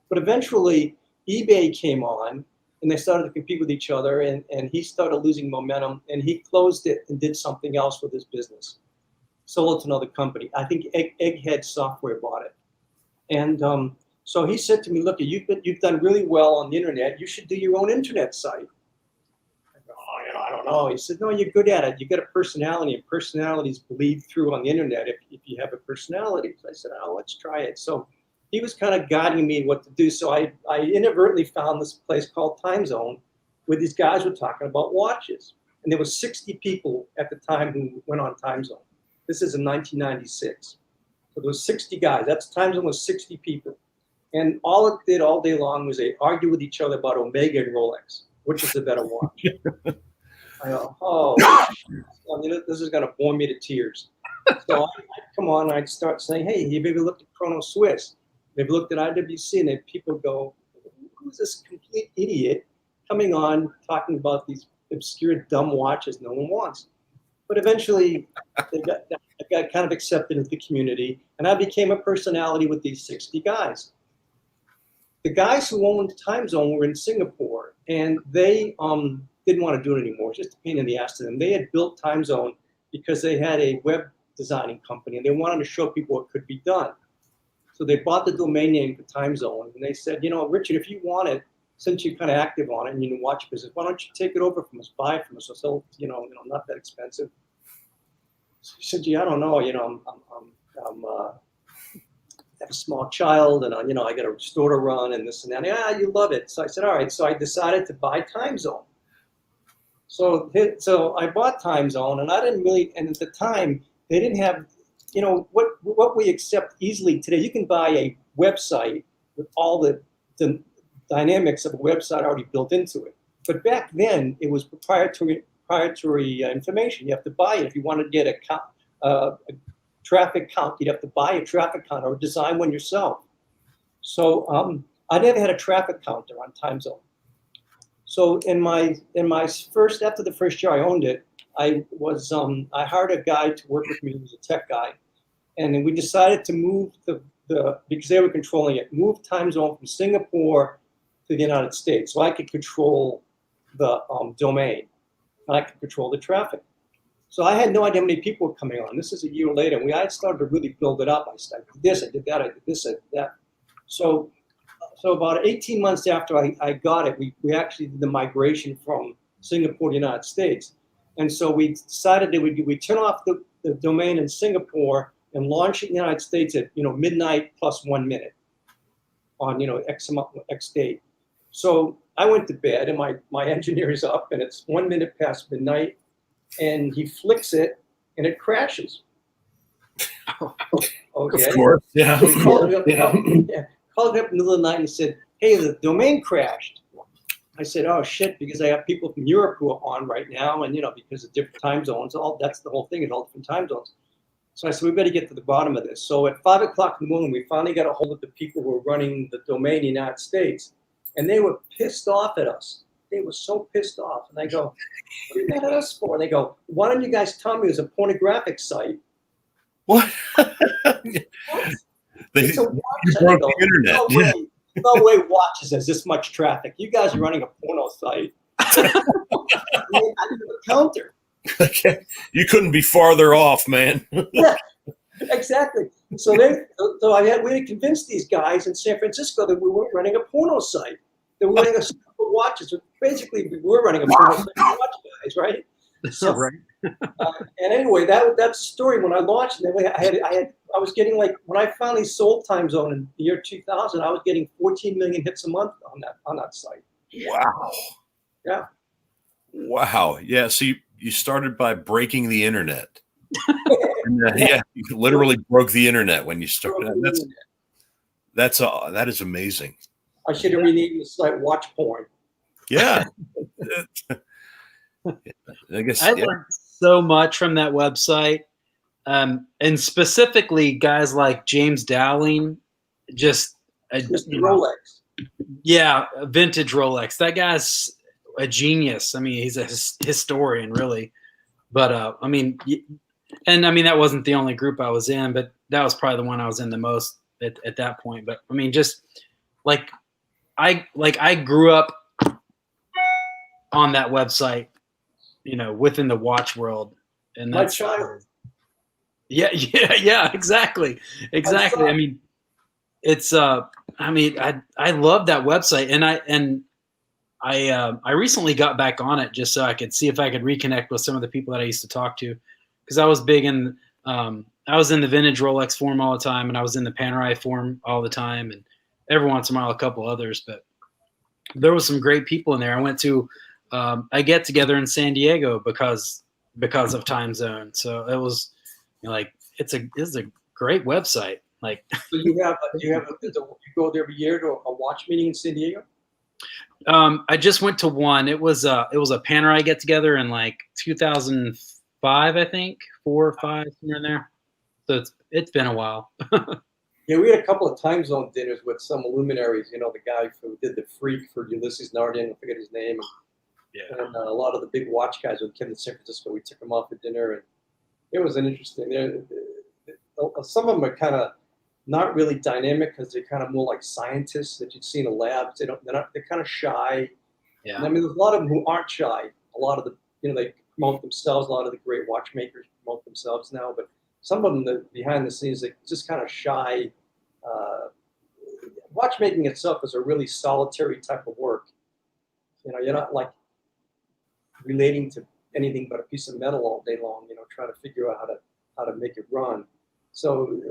But eventually, eBay came on, and they started to compete with each other, and he started losing momentum, and he closed it and did something else with his business. Sold it to another company. I think Egghead Software bought it. And so he said to me, look, you've done really well on the internet. You should do your own internet site. I go, oh, I don't know. He said, no, you're good at it. You got a personality, and personalities bleed through on the internet if you have a personality. So I said, oh, let's try it. So he was kind of guiding me what to do. So I inadvertently found this place called Time Zone, where these guys were talking about watches. And there were 60 people at the time who went on Time Zone. This is in 1996. So there was 60 guys. That's Time Zone was 60 people. And all it did all day long was they argued with each other about Omega and Rolex, which is the better watch. I go, oh, this is going to bore me to tears. So I'd come on, I'd start saying, hey, have you ever looked at Chrono Swiss? They've looked at IWC, and then people go, who's this complete idiot coming on talking about these obscure, dumb watches no one wants? But eventually, I got kind of accepted into the community, and I became a personality with these 60 guys. The guys who owned Time Zone were in Singapore, and they didn't want to do it anymore. It was just a pain in the ass to them. They had built Time Zone because they had a web designing company, and they wanted to show people what could be done. So they bought the domain name for Time Zone, and they said, Richard, if you want it, since you're kind of active on it and you can watch business, why don't you take it over from us, buy it from us, so not that expensive. So he said, gee, I don't know, I have a small child, and I got a store to run and this and that. Yeah, you love it. So I said, all right. So I decided to buy Time Zone. So I bought Time Zone, and I didn't really, and at the time they didn't have, what we accept easily today. You can buy a website with all the dynamics of a website already built into it. But back then it was proprietary information. You have to buy it if you want to get a traffic count. You'd have to buy a traffic count or design one yourself. So I never had a traffic counter on Time Zone. So in my first, after the first year I owned it, I hired a guy to work with me who was a tech guy, and then we decided to move because they were controlling it, move Time Zone from Singapore to the United States, so I could control the domain, and I could control the traffic. So I had no idea how many people were coming on. This is a year later. I had started to really build it up. I did this, I did that, I did this, I did that. So about 18 months after I got it, we actually did the migration from Singapore to the United States. And so we decided that we'd turn off the domain in Singapore and launch it in the United States at midnight plus 1 minute on X date. So I went to bed, and my engineer is up, and it's 1 minute past midnight, and he flicks it, and it crashes. Okay. Of course, yeah. So he called me up, called me up in the middle of the night, and he said, hey, the domain crashed. I said, oh shit, because I have people from Europe who are on right now, and because of different time zones, that's the whole thing, it's all different time zones. So I said, we better get to the bottom of this. So at 5 o'clock in the morning, we finally got a hold of the people who were running the domain in the United States, and they were pissed off at us. They were so pissed off. And I go, what are you mad at us for? And they go, why don't you guys tell me it was a pornographic site? What? It's a watch. You broke the internet. No way watches has this much traffic. You guys are running a porno site. I didn't have a counter. Okay. You couldn't be farther off, man. Yeah, exactly. So we had to convince these guys in San Francisco that we weren't running a porno site. They were running a site for watches. So basically, we were running a porno site for watch guys, right? So, right. And anyway, that's the story. When I launched, I was getting, like, when I finally sold Time Zone in the year 2000, I was getting 14 million hits a month on that site. Wow. Yeah. Wow. Yeah. So you started by breaking the internet. And, you literally broke the internet when you started. That is amazing. I should have renamed the site Watch Porn. Yeah. I guess. I learned so much from that website, and specifically guys like James Dowling, just Mr. you know, Rolex. yeah, vintage Rolex. That guy's a genius. I mean, he's a historian, really. But I mean, and I mean that wasn't the only group I was in, but that was probably the one I was in the most at that point. But I mean, just like I grew up on that website, within the watch world, and My that's child. yeah, exactly. I mean, it's I mean, I love that website, and I recently got back on it just so I could see if I could reconnect with some of the people that I used to talk to, because I was big in I was in the vintage Rolex forum all the time, and I was in the Panerai forum all the time, and every once in a while a couple others, but there was some great people in there. I went to a get together in San Diego because of time zone, so it was like it's a great website. Like, So you go there every year to a watch meeting in San Diego? I just went to one. It was a Panerai get together in like 2005, I think, 4 or 5, somewhere in there. So it's been a while. Yeah, we had a couple of time zone dinners with some luminaries. The guy who did the Freak for Ulysses Nardin, I forget his name. Yeah. And a lot of the big watch guys who came to San Francisco, we took them off for dinner, and it was an interesting. Some of them are kind of not really dynamic because they're kind of more like scientists that you'd see in a lab. They're kind of shy. Yeah. And I mean, there's a lot of them who aren't shy. A lot of they promote themselves. A lot of the great watchmakers promote themselves now, but some of them, behind the scenes, they're just kind of shy. Watchmaking itself is a really solitary type of work. You're not like relating to anything but a piece of metal all day long. Trying to figure out how to make it run. So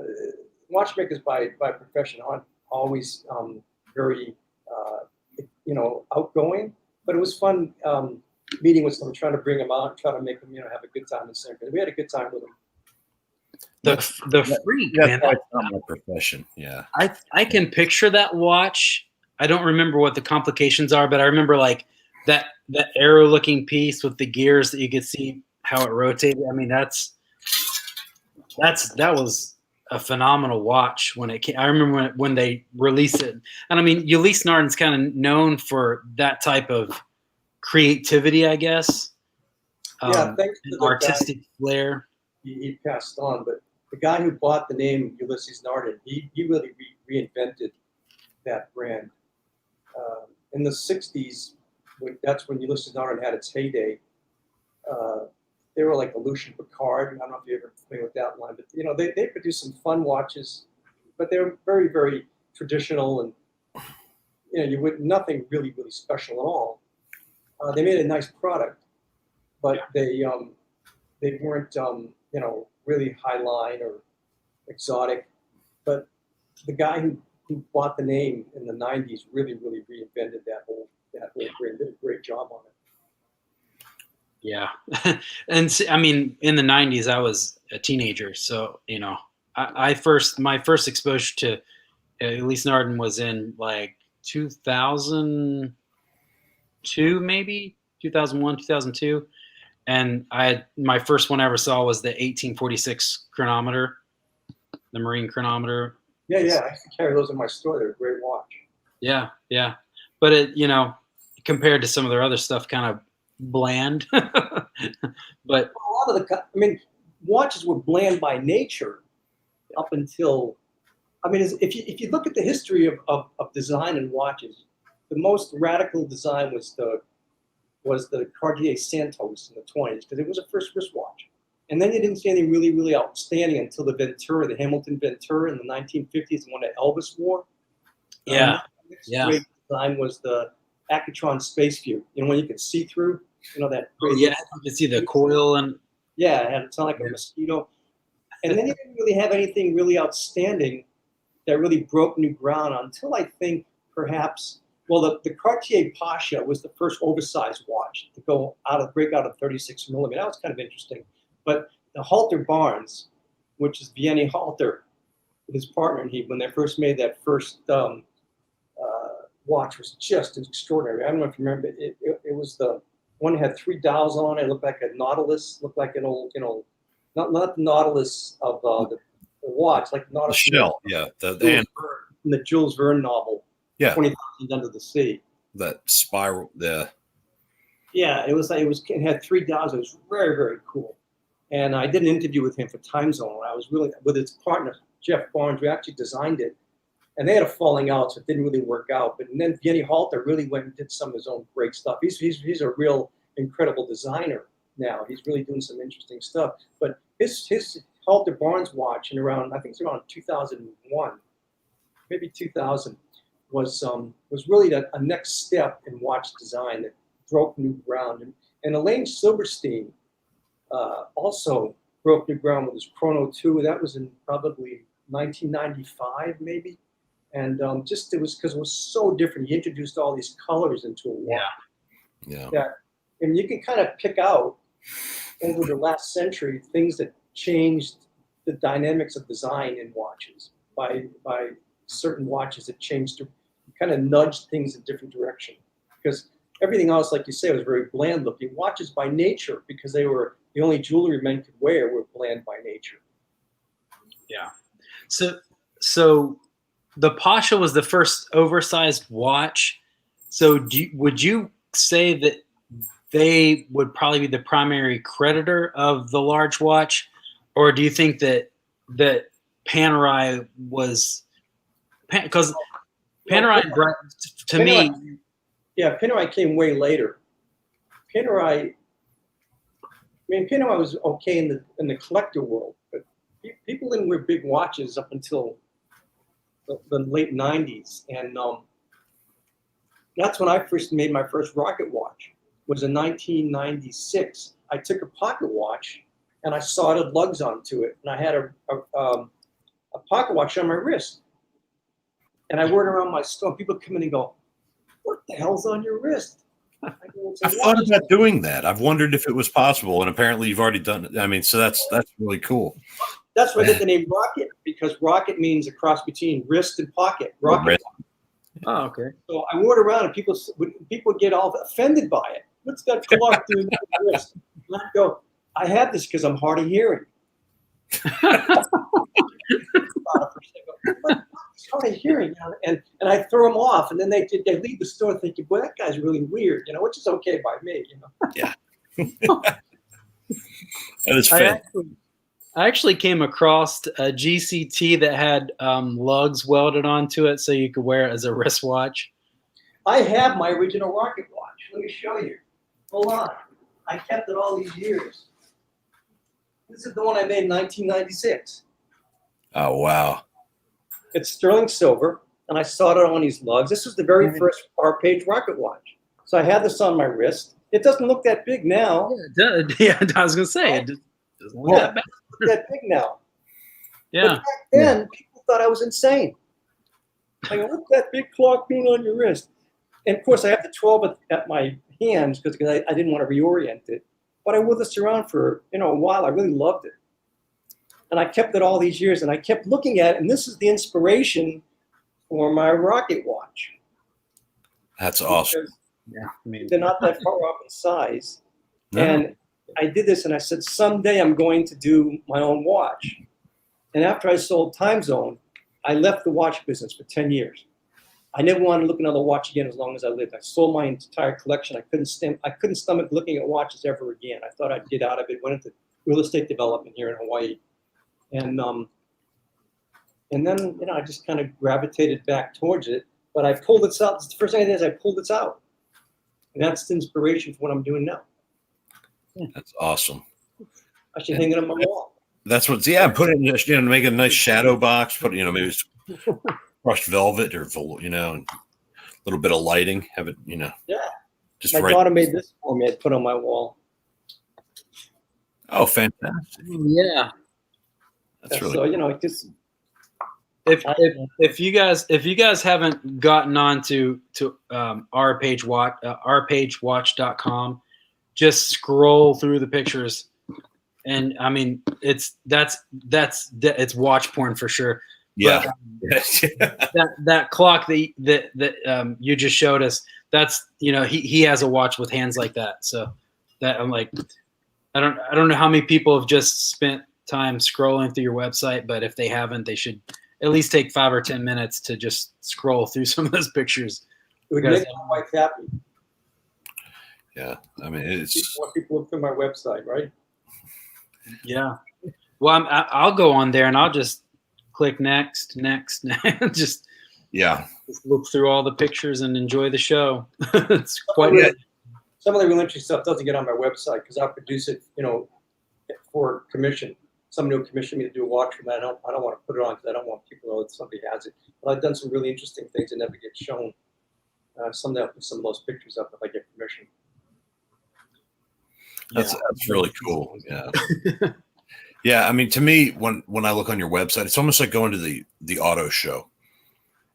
watchmakers by profession aren't always very outgoing. But it was fun meeting with them, trying to bring them out, trying to make them have a good time in San Francisco. We had a good time with them. The Freak, That's man. why it's not my profession. Yeah. I can picture that watch. I don't remember what the complications are, but I remember like that arrow looking piece with the gears that you could see how it rotated. I mean, that was a phenomenal watch when it came. I remember when they released it, and I mean, Ulysses Nardin's kind of known for that type of creativity, I guess. Yeah, thanks to the artistic flair. He passed on, but the guy who bought the name Ulysses Nardin, he really reinvented that brand. In the 60s, that's when Ulysses Nardin had its heyday. They were like Lucien Piccard. I don't know if you ever familiar with that line, but they produced some fun watches, but they were very, very traditional, and nothing really, really special at all. They made a nice product, but they weren't really high line or exotic. But the guy who bought the name in the 90s really, really reinvented that whole brand. Did a great job on it. Yeah. And I mean, in the 90s, I was a teenager. So, my first exposure to Ulysses Nardin was in like 2002, maybe 2001, 2002. And my first one I ever saw was the 1846 chronometer, the marine chronometer. Yeah. I used to carry those in my store. They're a great watch. Yeah. But it, compared to some of their other stuff, kind of bland. But a lot of watches were bland by nature up until, if you look at the history of design in watches, the most radical design was the Cartier Santos in the 20s, because it was a first wristwatch. And then you didn't see anything really, really outstanding until the Ventura, the Hamilton Ventura in the 1950s, the one that Elvis wore. Yeah. The next great design was the Accutron Space View, when you could see through, that crazy. Yeah, you can see the coil and. Yeah, it had it sound like a mosquito. And then you didn't really have anything really outstanding that really broke new ground until I think perhaps, the Cartier Pasha was the first oversized watch to break out of 36 millimeter. That was kind of interesting. But the Halter Barnes, which is Vianney Halter, his partner, and when they first made that first watch, was just extraordinary. I don't know if you remember, it was the one had 3 dials on it. It looked like a Nautilus. Looked like an old, not the Nautilus of the watch, like The Nautilus. shell, yeah. From the Jules Verne novel, Yeah. 20,000 Under the Sea. That spiral, yeah. Yeah, it had 3 dials. It was very, very cool. And I did an interview with him for Time Zone. I was really with his partner Jeff Barnes. We actually designed it, and they had a falling out, so it didn't really work out. But then Jenny Halter really went and did some of his own great stuff. He's a real incredible designer now. He's really doing some interesting stuff. But his Halter Barnes watch in around, I think it's around 2001, maybe 2000, was really a next step in watch design that broke new ground. And Elaine Silverstein also broke new ground with his Chrono 2. That was in probably 1995, maybe. And just it was because it was so different. He introduced all these colors into a watch. Yeah. And you can kind of pick out over the last century things that changed the dynamics of design in watches by certain watches that changed to kind of nudged things in different direction. Because everything else, like you say, was very bland looking. Watches by nature, because they were the only jewelry men could wear, were bland by nature. Yeah. So the Pasha was the first oversized watch. So would you say that they would probably be the primary creditor of the large watch, or do you think that Panerai was, because Panerai to me? Yeah, Panerai came way later. Panerai was okay in the collector world, but people didn't wear big watches up until the late 90s. And that's when I first made my first rocket watch, was in 1996. I took a pocket watch and I soldered lugs onto it. And I had a pocket watch on my wrist. And I wore it around my store. People come in and go, "What the hell's on your wrist?" I've thought about doing that. I've wondered if it was possible, and apparently you've already done it. I mean, so that's really cool. That's where I get the name Rocket, because rocket means a cross between wrist and pocket. Rocket. Oh, okay. So I wore it around, and people would get all offended by it. What's that clock doing to the wrist? And I go, I have this because I'm hard of hearing. Hard of hearing, and I throw them off, and then they leave the store thinking, "Boy, that guy's really weird," which is okay by me, Yeah. That is fun. I actually came across a GCT that had lugs welded onto it, so you could wear it as a wristwatch. I have my original rocket watch. Let me show you. Hold on. I kept it all these years. This is the one I made in 1996. Oh, wow. It's sterling silver, and I soldered on these lugs. This was the very first Paige rocket watch. So I had this on my wrist. It doesn't look that big now. Yeah, I was going to say, it doesn't look that bad. It's not that big now. Yeah. But back then, people thought I was insane. I go, "Look at that big clock being on your wrist." And of course, I have the 12 at my hands because I didn't want to reorient it. But I wore this around for a while. I really loved it. And I kept it all these years, and I kept looking at it, and this is the inspiration for my rocket watch. That's awesome. Yeah, They're not that far off in size. No. And I did this, and I said, someday I'm going to do my own watch. And after I sold Time Zone, I left the watch business for 10 years. I never wanted to look at another watch again as long as I lived. I sold my entire collection. I couldn't stomach looking at watches ever again. I thought I'd get out of it. Went into real estate development here in Hawaii. And then I just kind of gravitated back towards it. But I pulled this out. The first thing I did is I pulled this out. And that's the inspiration for what I'm doing now. That's awesome. I should hang it on my wall. That's put it in, make a nice shadow box, put maybe it's crushed velvet or and a little bit of lighting, have it, Yeah. Just My daughter made this for me. I put on my wall. Oh, fantastic. Yeah. That's really so, just if you guys haven't gotten on to ourpagewatch.com, just scroll through the pictures, and I mean it's watch porn for sure. Yeah. But, that clock that you just showed us, that's, you know, he has a watch with hands like that. So that I'm like, I don't know how many people have just spent time scrolling through your website, but if they haven't, they should at least take 5 or 10 minutes to just scroll through some of those pictures. It would make my wife happy. Yeah, I mean, it's more people look through my website, right? Yeah. Well, I'll go on there and I'll just click next, just look through all the pictures and enjoy the show. It's quite some of the real interesting stuff doesn't get on my website because I'll produce it, you know, for commission. Somebody will commission me to do a watch for me. I don't want to put it on because I don't want people to know that somebody has it. But I've done some really interesting things that never get shown. Someday I'll put some of those pictures up if I get permission. That's really cool. Yeah. Yeah. I mean, to me, when I look on your website, it's almost like going to the auto show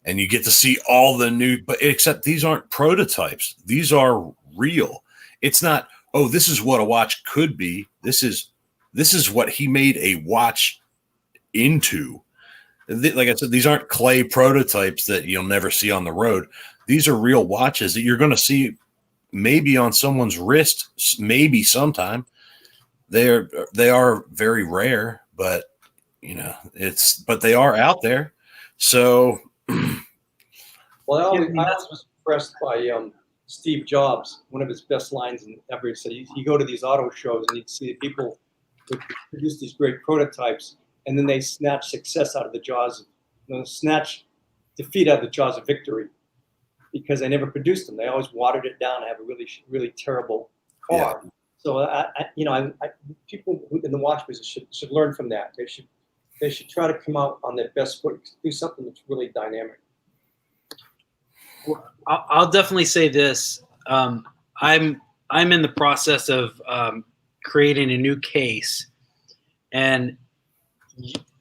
and you get to see all the new, but except these aren't prototypes. These are real. It's not, oh, this is what a watch could be. This is what he made a watch into. Like I said, these aren't clay prototypes that you'll never see on the road. These are real watches that you're going to see maybe on someone's wrist, maybe sometime. They are very rare, but you know, but they are out there. So, well, I always was impressed by Steve Jobs. One of his best lines ever. He said he'd go to these auto shows and he'd see people would produce these great prototypes, and then they snatch success out of the jaws of, you know, snatch defeat out of the jaws of victory, because they never produced them. They always watered it down and have a really, really terrible car. Yeah. So people in the watch business should learn from that. They should try to come out on their best foot, do something that's really dynamic. Well, I'll definitely say this. I'm in the process of creating a new case, and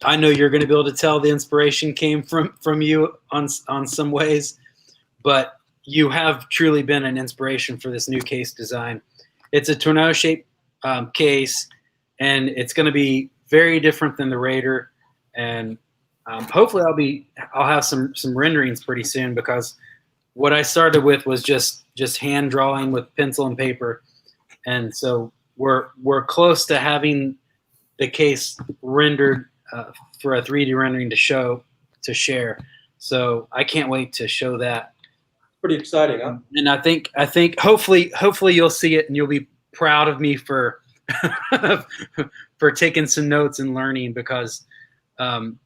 I know you're going to be able to tell the inspiration came from you on some ways, but you have truly been an inspiration for this new case design. It's a tornado shaped case, and it's going to be very different than the Raider. And hopefully I'll have some renderings pretty soon, because what I started with was just hand drawing with pencil and paper. And so we're close to having the case rendered for a 3D rendering to share. So I can't wait to show that. Pretty exciting, huh? And I think hopefully you'll see it and you'll be proud of me for for taking some notes and learning, because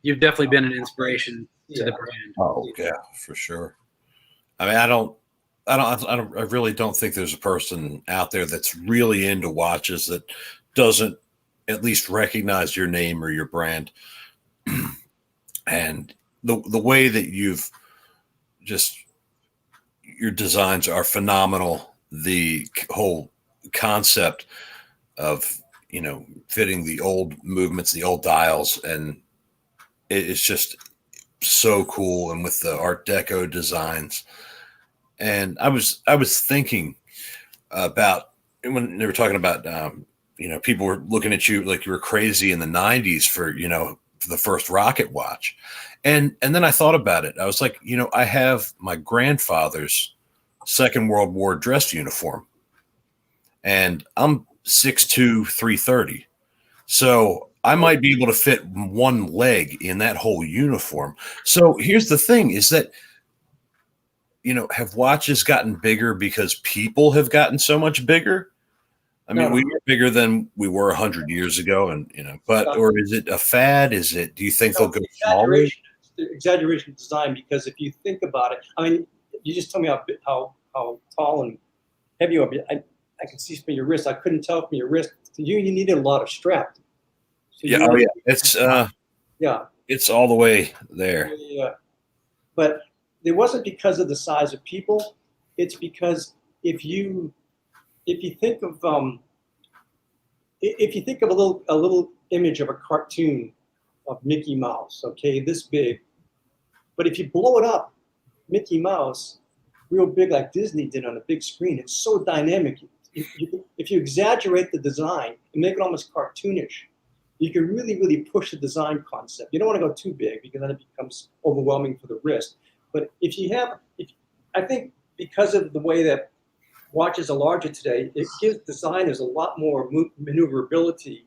you've definitely been an inspiration to the brand. Oh yeah, for sure. I mean, I really don't think there's a person out there that's really into watches that doesn't at least recognize your name or your brand. And the way that you've just, your designs are phenomenal. The whole concept of, you know, fitting the old movements, the old dials, and it's just so cool. And with the Art Deco designs, and I was thinking about when they were talking about, you know, people were looking at you like you were crazy in the 90s for, you know, for the first rocket watch. And then I thought about it. I was like, you know, I have my grandfather's Second World War dress uniform, and I'm 6'2", 330. So I might be able to fit one leg in that whole uniform. So here's the thing is that, you know, have watches gotten bigger because people have gotten so much bigger? I mean, we were bigger than we were 100 years ago, and, you know, but, or is it a fad? Do you think they'll go smaller? Exaggeration of design, because if you think about it, I mean, you just told me how tall and heavy you are. I can see from your wrist. I couldn't tell from your wrist. You needed a lot of strap. So yeah, it's all the way there. Yeah, but it wasn't because of the size of people. It's because if you think of a little image of a cartoon of Mickey Mouse, okay, this big, but if you blow it up, Mickey Mouse, real big like Disney did on a big screen, it's so dynamic. If you exaggerate the design and make it almost cartoonish, you can really, really push the design concept. You don't want to go too big because then it becomes overwhelming for the wrist. But I think because of the way that watches are larger today, it gives designers a lot more maneuverability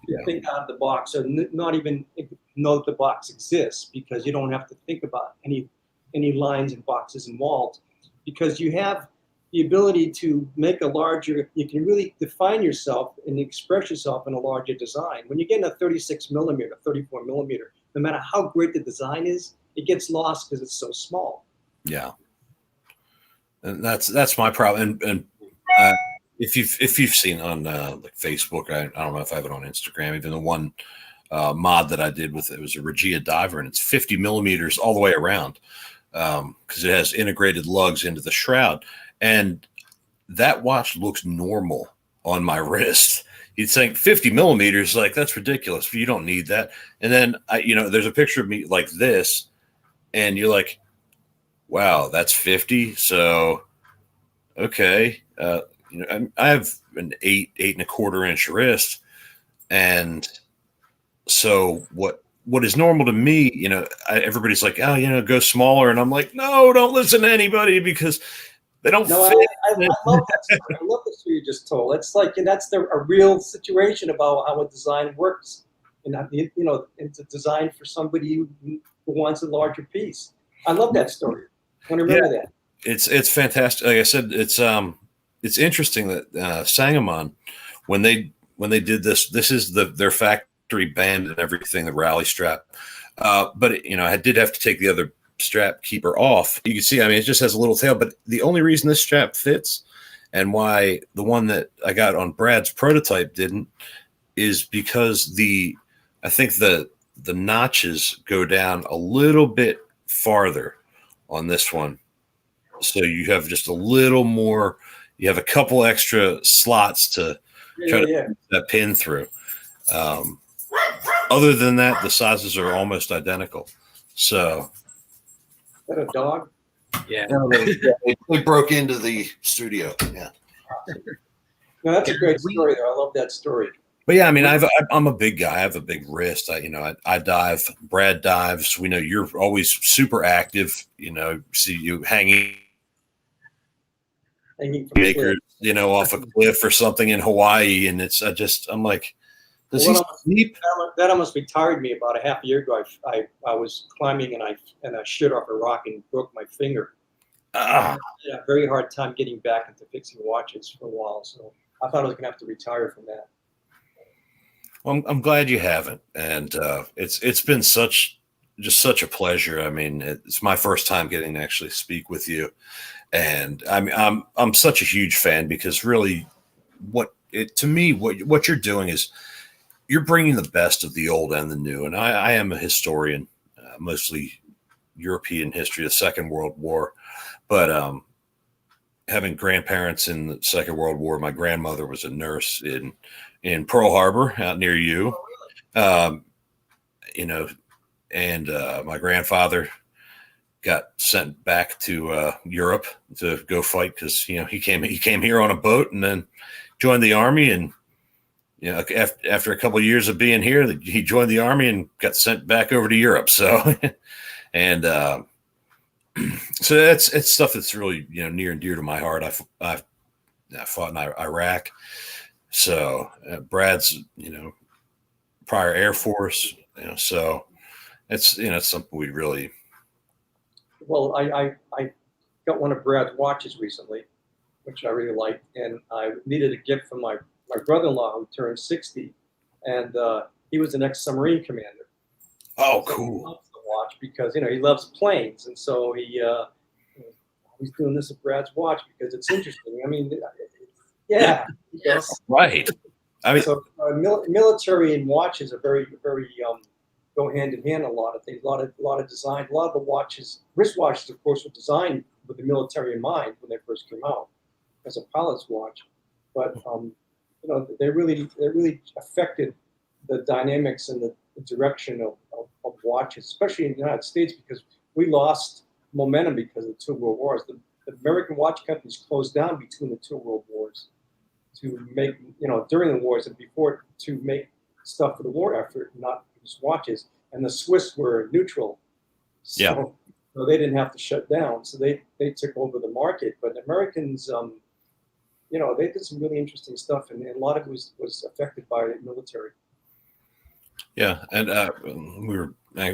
to think out of the box, or not even know that the box exists, because you don't have to think about any lines and boxes and walls, because you have the ability to make a larger, you can really define yourself and express yourself in a larger design. When you get in a 36 millimeter, 34 millimeter, no matter how great the design is, it gets lost because it's so small. Yeah. And that's my problem. And if you've seen on like Facebook, I don't know if I have it on Instagram, even the one mod that I did with it was a Regia diver, and it's 50 millimeters all the way around, because it has integrated lugs into the shroud. And that watch looks normal on my wrist. You'd think 50 millimeters, like, that's ridiculous. You don't need that. And then there's a picture of me like this, and you're like, wow, that's 50. So, okay. I have an 8.25 inch wrist. And so what is normal to me, everybody's like, oh, go smaller. And I'm like, no, don't listen to anybody, because they don't fit. I love that story. I love the story you just told. It's like, and that's a real situation about how a design works. And, it's a design for somebody who wants a larger piece. I love that story. I want to remember that. It's fantastic. Like I said, it's interesting that Sangamon, when they did this is their factory band and everything, the rally strap. But I did have to take the other strap keeper off. You can see, it just has a little tail, but the only reason this strap fits, and why the one that I got on Brad's prototype didn't, is because I think the notches go down a little bit farther on this one. So you have just a little more, you have a couple extra slots to try to get that pin through. Other than that, the sizes are almost identical. So, is that a dog? Yeah. They broke into the studio. Yeah. No, that's a great story, though. I love that story. But yeah, I'm a big guy. I have a big wrist. I dive. Brad dives. We know you're always super active. See you hanging acres, off a cliff or something in Hawaii, and I'm like, does he sleep? That almost retired me about a half a year ago. I was climbing and I shit off a rock and broke my finger. I had a very hard time getting back into fixing watches for a while, so I thought I was gonna have to retire from that. Well, I'm glad you haven't, and it's been such a pleasure. It's my first time getting to actually speak with you, and I'm such a huge fan, because really, what you're doing is you're bringing the best of the old and the new. And I am a historian, mostly European history, the Second World War, but having grandparents in the Second World War, my grandmother was a nurse in Pearl Harbor out near you, and my grandfather got sent back to Europe to go fight, because he came here on a boat and then joined the army, and after a couple of years of being here, he joined the army and got sent back over to Europe. So and so it's stuff that's really near and dear to my heart. I fought in Iraq. So Brad's, prior Air Force, so it's something we really. Well, I got one of Brad's watches recently, which I really liked, and I needed a gift from my brother-in-law, who turned 60, and he was an ex-submarine commander. Oh, so cool! He loves the watch because he loves planes, and so he's doing this with Brad's watch because it's interesting. Yeah. Yes. Right. So military and watches are very, very go hand in hand. A lot of things, a lot of design. A lot of the watches, wristwatches, of course, were designed with the military in mind when they first came out as a pilot's watch. But they really affected the dynamics and the direction of watches, especially in the United States, because we lost momentum because of the two world wars. The American watch companies closed down between the two world wars to make, during the wars and before, to make stuff for the war effort, not produce watches. And the Swiss were neutral. So So they didn't have to shut down. So they took over the market. But Americans, you know, they did some really interesting stuff, and a lot of it was affected by the military. Yeah, and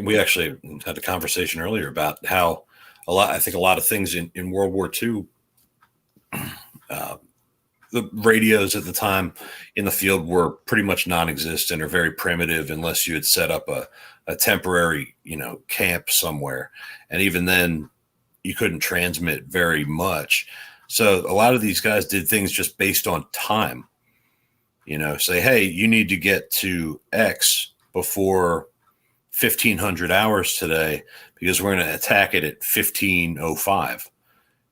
we actually had a conversation earlier about how I think a lot of things in World War II, the radios at the time in the field were pretty much non-existent or very primitive unless you had set up a temporary, you know, camp somewhere. And even then you couldn't transmit very much. So a lot of these guys did things just based on time, you know, say, hey, you need to get to X before 1500 hours today because we're going to attack it at 1505.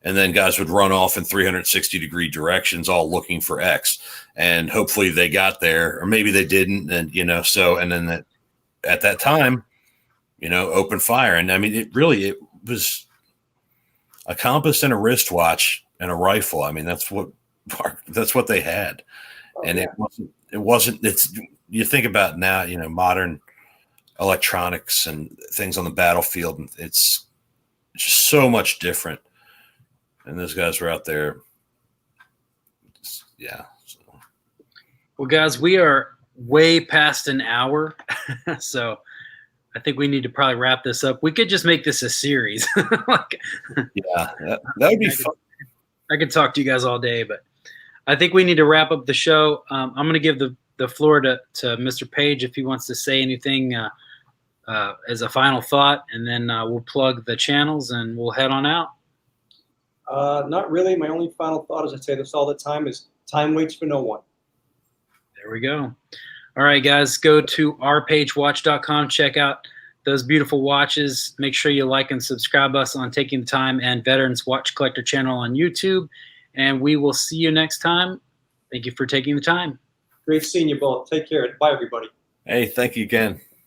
And then guys would run off in 360-degree directions, all looking for X. And hopefully they got there, or maybe they didn't. And, you know, so, and then at that time, you know, open fire. And I mean, it was a compass and a wristwatch and a rifle. I mean, that's what they had. Oh, and yeah. You think about now, you know, modern electronics and things on the battlefield, and it's just so much different. And those guys were out there. Yeah. So. Well, guys, we are way past an hour. So I think we need to probably wrap this up. We could just make this a series. Yeah, that would be fun. I could talk to you guys all day, but I think we need to wrap up the show. I'm going to give the floor to Mr. Paige if he wants to say anything as a final thought, and then we'll plug the channels and we'll head on out. Not really. My only final thought, as I say this all the time, is time waits for no one. There we go. All right, guys, go to ourpagewatch.com. Check out those beautiful watches. Make sure you like and subscribe us on Taking the Time and Veterans Watch Collector channel on YouTube. And we will see you next time. Thank you for taking the time. Great seeing you both. Take care. Bye, everybody. Hey, thank you again.